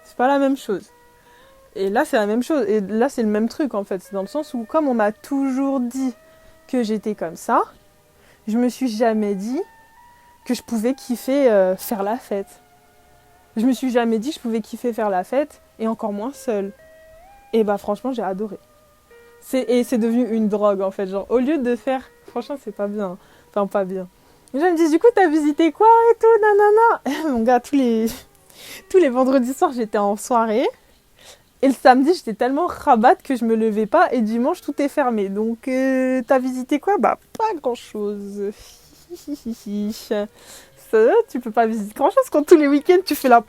C'est pas la même chose. Et là, c'est la même chose. Et là, c'est le même truc, en fait. C'est dans le sens où, comme on m'a toujours dit que j'étais comme ça, je me suis jamais dit que je pouvais kiffer faire la fête. Je me suis jamais dit que je pouvais kiffer faire la fête, et encore moins seule. Et bah, franchement, j'ai adoré. Et c'est devenu une drogue, en fait. Genre, au lieu de faire... Franchement, c'est pas bien. Enfin, pas bien. Les gens me disent, du coup, t'as visité quoi et tout, nanana. Mon gars, tous les vendredis soirs, j'étais en soirée. Et le samedi, j'étais tellement rabatte que je me levais pas. Et dimanche, tout est fermé. Donc, t'as visité quoi? Bah, pas grand-chose. Ça, tu peux pas visiter grand-chose quand tous les week-ends, tu fais la...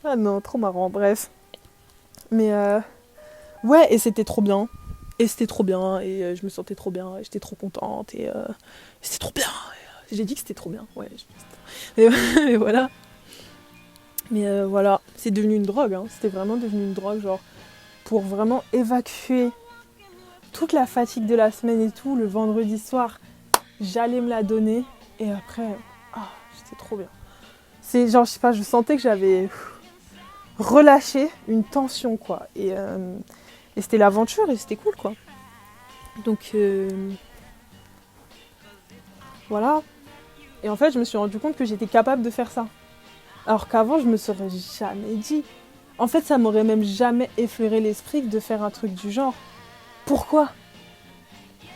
Ah non, trop marrant, bref. Mais, ouais, et c'était trop bien. Et c'était trop bien. Et je me sentais trop bien. Et j'étais trop contente. Et c'était trop bien. J'ai dit que c'était trop bien. Ouais. Mais voilà. Mais voilà, c'est devenu une drogue, hein. C'était vraiment devenu une drogue, genre, pour vraiment évacuer toute la fatigue de la semaine et tout, le vendredi soir, j'allais me la donner, et après, c'était trop bien. C'est genre, je sais pas, je sentais que j'avais relâché une tension, quoi, et c'était l'aventure, et c'était cool, quoi. Donc, voilà. Et en fait, je me suis rendu compte que j'étais capable de faire ça. Alors qu'avant, je me serais jamais dit. En fait, ça m'aurait même jamais effleuré l'esprit de faire un truc du genre. Pourquoi?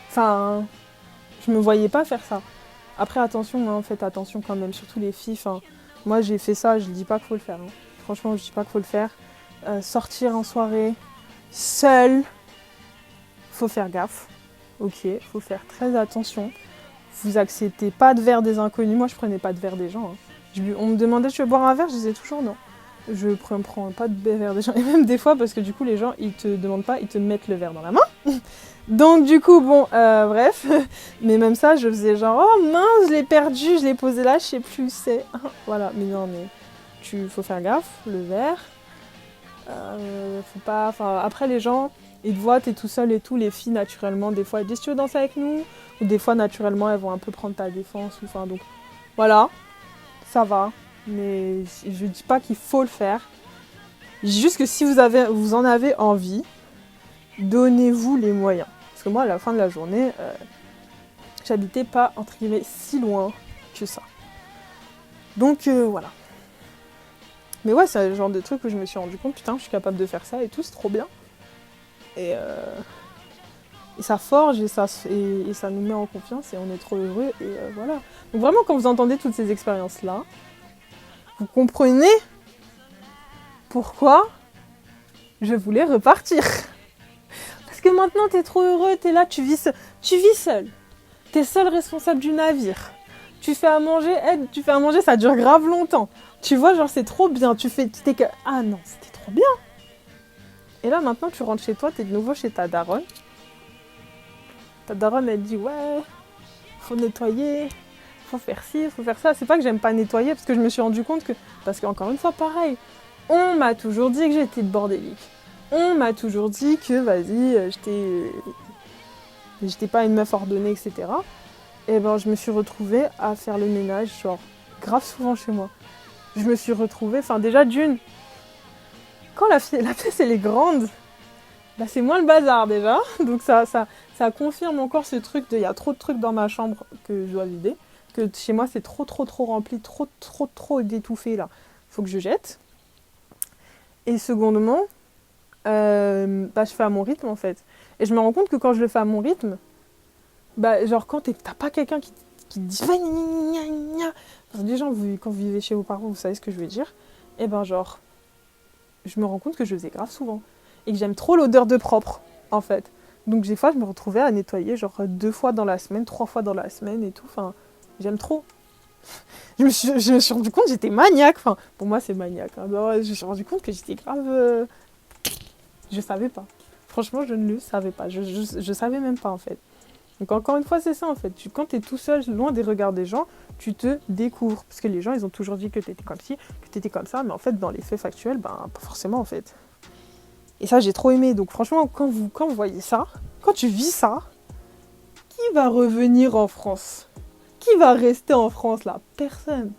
Enfin, je me voyais pas faire ça. Après, attention, hein, faites attention quand même, surtout les filles. Enfin, moi, j'ai fait ça, je dis pas qu'il faut le faire. Hein. Franchement, je dis pas qu'il faut le faire. Sortir en soirée, seul, faut faire gaffe. Ok, faut faire très attention. Vous acceptez pas de verre des inconnus. Moi, je prenais pas de verre des gens. Hein. On me demandait si je veux boire un verre, je disais toujours non. Je prends pas de verre des gens. Et même des fois, parce que du coup, les gens, ils te demandent pas, ils te mettent le verre dans la main. Donc du coup, bon, bref. Mais même ça, je faisais genre, oh mince, je l'ai perdu, je l'ai posé là, je sais plus où c'est. Voilà, mais non, mais faut faire gaffe, le verre. Faut pas... Enfin, après, les gens, ils te voient, t'es tout seul et tout. Les filles, naturellement, des fois, elles disent, tu veux danser avec nous? Ou des fois, naturellement, elles vont un peu prendre ta défense. Enfin, donc, voilà. Ça va, mais je dis pas qu'il faut le faire. Je dis juste que si vous en avez envie, donnez-vous les moyens. Parce que moi, à la fin de la journée, j'habitais pas, entre guillemets, si loin que ça. Donc, voilà. Mais ouais, c'est le genre de truc où je me suis rendu compte, putain, je suis capable de faire ça et tout, c'est trop bien. Et ça forge et ça nous met en confiance et on est trop heureux et voilà. Donc vraiment, quand vous entendez toutes ces expériences-là, vous comprenez pourquoi je voulais repartir. Parce que maintenant, t'es trop heureux, t'es là, tu vis seul. T'es seul responsable du navire. Tu fais à manger, ça dure grave longtemps. Tu vois, genre, c'est trop bien. Ah non, c'était trop bien. Et là, maintenant, tu rentres chez toi, t'es de nouveau chez ta daronne. Ta daronne, elle dit, ouais, faut nettoyer, faut faire ci, faut faire ça. C'est pas que j'aime pas nettoyer, parce que je me suis rendu compte que... Parce qu'encore une fois, pareil, on m'a toujours dit que j'étais bordélique. On m'a toujours dit que, vas-y, j'étais pas une meuf ordonnée, etc. Et ben, je me suis retrouvée à faire le ménage, genre, grave souvent chez moi. Je me suis retrouvée, déjà d'une, quand la pièce elle est grande, bah c'est moins le bazar déjà. Donc ça confirme encore ce truc il y a trop de trucs dans ma chambre que je dois vider. Que chez moi c'est trop rempli, trop d'étouffé là. Faut que je jette. Et secondement, je fais à mon rythme en fait. Et je me rends compte que quand je le fais à mon rythme, genre quand t'as pas quelqu'un qui te dit des gens, quand vous vivez chez vos parents, vous savez ce que je veux dire. Et genre, je me rends compte que je le faisais grave souvent. Et que j'aime trop l'odeur de propre, en fait. Donc des fois, je me retrouvais à nettoyer genre 2 fois dans la semaine, 3 fois dans la semaine et tout. Enfin, j'aime trop. Je me suis rendu compte que j'étais maniaque. Enfin, pour moi, c'est maniaque. Hein. Alors, je me suis rendu compte que j'étais grave... Je savais pas. Franchement, je ne le savais pas. Je savais même pas, en fait. Donc encore une fois, c'est ça, en fait. Quand t'es tout seul, loin des regards des gens, tu te découvres. Parce que les gens, ils ont toujours dit que t'étais comme ci, que t'étais comme ça. Mais en fait, dans les faits factuels, pas forcément, en fait. Et ça, j'ai trop aimé. Donc franchement, quand vous voyez ça, quand tu vis ça, qui va revenir en France? Qui va rester en France, là? Personne.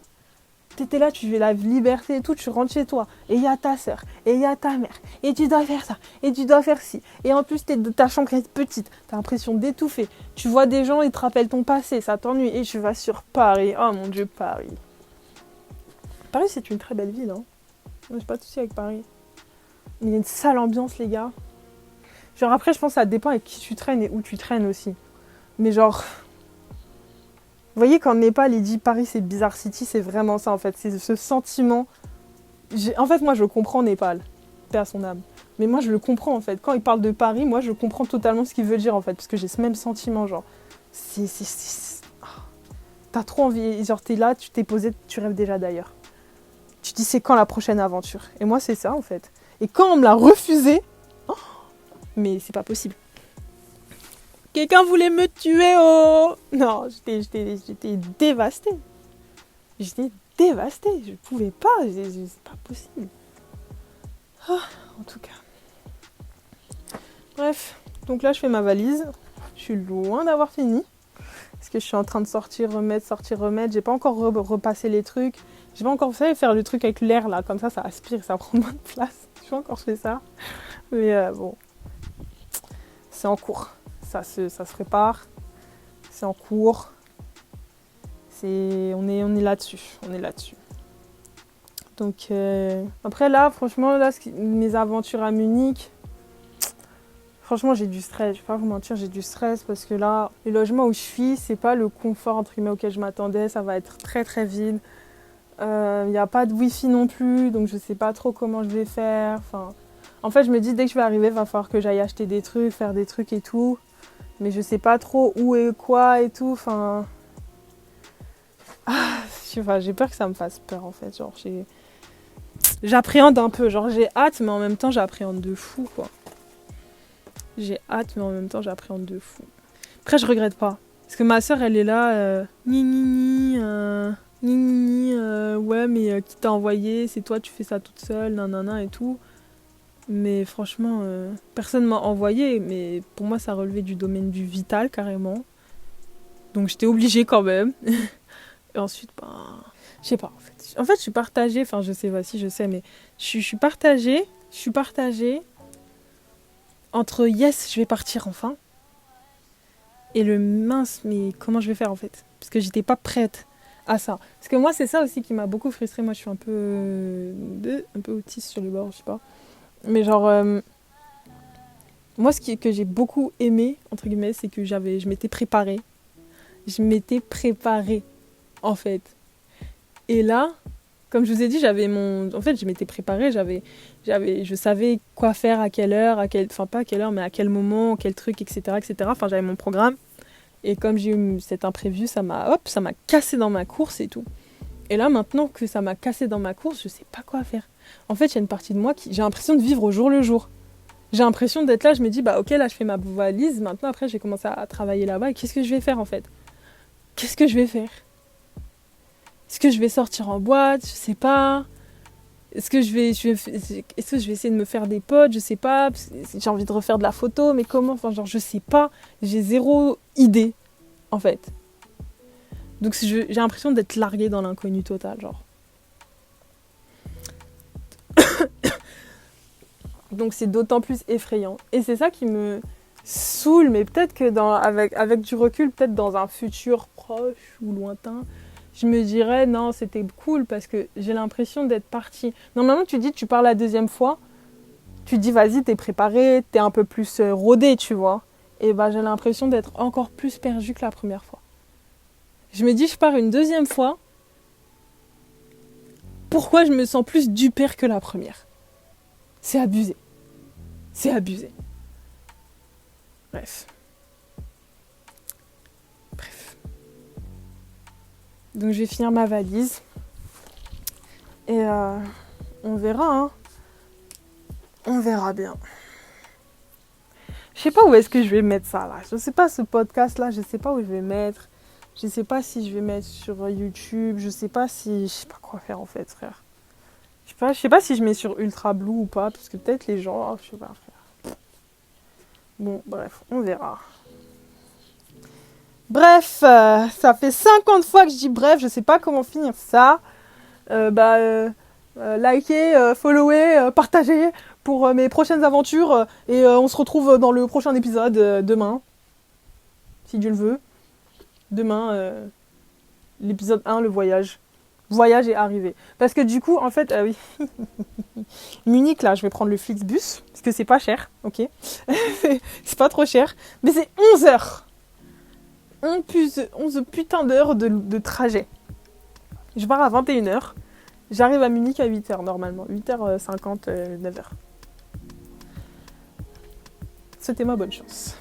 T'étais là, tu vis la liberté et tout, tu rentres chez toi. Et il y a ta soeur, et il y a ta mère. Et tu dois faire ça, et tu dois faire ci. Et en plus, ta chambre est petite. T'as l'impression d'étouffer. Tu vois des gens, ils te rappellent ton passé, ça t'ennuie. Et tu vas sur Paris. Oh mon Dieu, Paris. Paris, c'est une très belle ville, hein. Moi, j'ai pas de soucis avec Paris. Mais il y a une sale ambiance, les gars. Genre après, je pense que ça dépend avec qui tu traînes et où tu traînes aussi. Mais genre... Vous voyez, quand Népal, il dit Paris, c'est Bizarre City, c'est vraiment ça, en fait. C'est ce sentiment... En fait, moi, je comprends Népal. Paix à son âme. Mais moi, je le comprends, en fait. Quand il parle de Paris, moi, je comprends totalement ce qu'il veut dire, en fait. Parce que j'ai ce même sentiment, genre... T'as trop envie... Genre, t'es là, tu t'es posé, tu rêves déjà d'ailleurs. Tu dis, c'est quand la prochaine aventure? Et moi, c'est ça, en fait. Et quand on me l'a refusé... Mais c'est pas possible. Quelqu'un voulait me tuer, oh! Non, j'étais dévastée. J'étais dévastée. Je pouvais pas. C'est pas possible. En tout cas. Bref. Donc là, je fais ma valise. Je suis loin d'avoir fini. Parce que je suis en train de sortir, remettre. J'ai pas encore repassé les trucs. J'ai pas encore, vous savez, faire le truc avec l'air, là. Comme ça aspire, ça prend moins de place. J'ai pas encore fait ça. Mais bon. C'est en cours. Ça se prépare. C'est en cours. On est là-dessus. Donc, après là, franchement, mes aventures à Munich, franchement, j'ai du stress. Je vais pas vous mentir, j'ai du stress parce que là, le logement où je suis, c'est pas le confort entre guillemets auquel je m'attendais. Ça va être très très vide. Il n'y a pas de wifi non plus, donc je sais pas trop comment je vais faire. Enfin, en fait, je me dis dès que je vais arriver, il va falloir que j'aille acheter des trucs, faire des trucs et tout. Mais je sais pas trop où et quoi et tout. Enfin, j'ai peur que ça me fasse peur en fait. Genre, j'appréhende un peu. Genre, j'ai hâte, mais en même temps, j'appréhende de fou, quoi. J'ai hâte, mais en même temps, j'appréhende de fou. Après, je regrette pas. Parce que ma soeur, elle est là, ouais, mais qui t'a envoyé? C'est toi, tu fais ça toute seule, nanana et tout. Mais franchement, personne m'a envoyé. Mais pour moi, ça relevait du domaine du vital, carrément. Donc, j'étais obligée quand même. Et ensuite, je sais pas, en fait. En fait, je suis partagée. Enfin, je sais pas si je sais, mais je suis partagée. Je suis partagée entre yes, je vais partir enfin. Et le mince, mais comment je vais faire en fait? Parce que j'étais pas prête à ça. Parce que moi, c'est ça aussi qui m'a beaucoup frustrée. Moi, je suis un peu autiste sur le bord, je sais pas. Mais genre, moi, que j'ai beaucoup aimé, entre guillemets, c'est que je m'étais préparée. Je m'étais préparée, en fait. Et là, Comme je vous ai dit, en fait, je m'étais préparée, je savais quoi faire, à quelle heure, enfin pas à quelle heure, mais à quel moment, quel truc, etc., etc. Enfin, j'avais mon programme. Et comme j'ai eu cet imprévu, ça m'a cassé dans ma course et tout. Et là, maintenant que ça m'a cassé dans ma course, je sais pas quoi faire. En fait, il y a une partie de moi j'ai l'impression de vivre au jour le jour. J'ai l'impression d'être là, je me dis, bah ok, là, je fais ma valise. Maintenant, après, j'ai commencé à travailler là-bas. Et qu'est-ce que je vais faire, en fait? Qu'est-ce que je vais faire? Est-ce que je vais sortir en boîte? Je sais pas. Est-ce que je vais essayer de me faire des potes? Je sais pas. J'ai envie de refaire de la photo, mais comment? Enfin, genre, je sais pas. J'ai zéro idée, en fait. Donc, j'ai l'impression d'être larguée dans l'inconnu total, genre. Donc, c'est d'autant plus effrayant. Et c'est ça qui me saoule, mais peut-être que avec du recul, peut-être dans un futur proche ou lointain, je me dirais non, c'était cool parce que j'ai l'impression d'être partie. Normalement, tu pars la deuxième fois, tu dis vas-y, t'es préparé, t'es un peu plus rodé, tu vois. Et bah, j'ai l'impression d'être encore plus perdue que la première fois. Je me dis, je pars une deuxième fois, pourquoi je me sens plus dupée que la première? C'est abusé. C'est abusé. Bref. Donc je vais finir ma valise. Et on verra, hein. On verra bien. Je sais pas où est-ce que je vais mettre ça, là. Je sais pas, ce podcast-là, je sais pas où je vais mettre. Je sais pas si je vais mettre sur YouTube. Je sais pas quoi faire, en fait, frère. Je sais pas si je mets sur Ultra Blue ou pas. Parce que peut-être les gens... je sais pas, frère. Bon, bref, on verra. Bref, ça fait 50 fois que je dis bref. Je sais pas comment finir ça. Likez, followez, partagez pour mes prochaines aventures. Et on se retrouve dans le prochain épisode demain. Si Dieu le veut. Demain, l'épisode 1, le voyage. Voyage est arrivé. Parce que du coup, en fait, oui. Munich, là, je vais prendre le Flixbus. Parce que c'est pas cher, ok. C'est pas trop cher. Mais c'est 11 heures. 11 putains d'heures de trajet. Je pars à 21h. J'arrive à Munich à 8h normalement. 8h50, 9h. C'était ma bonne chance.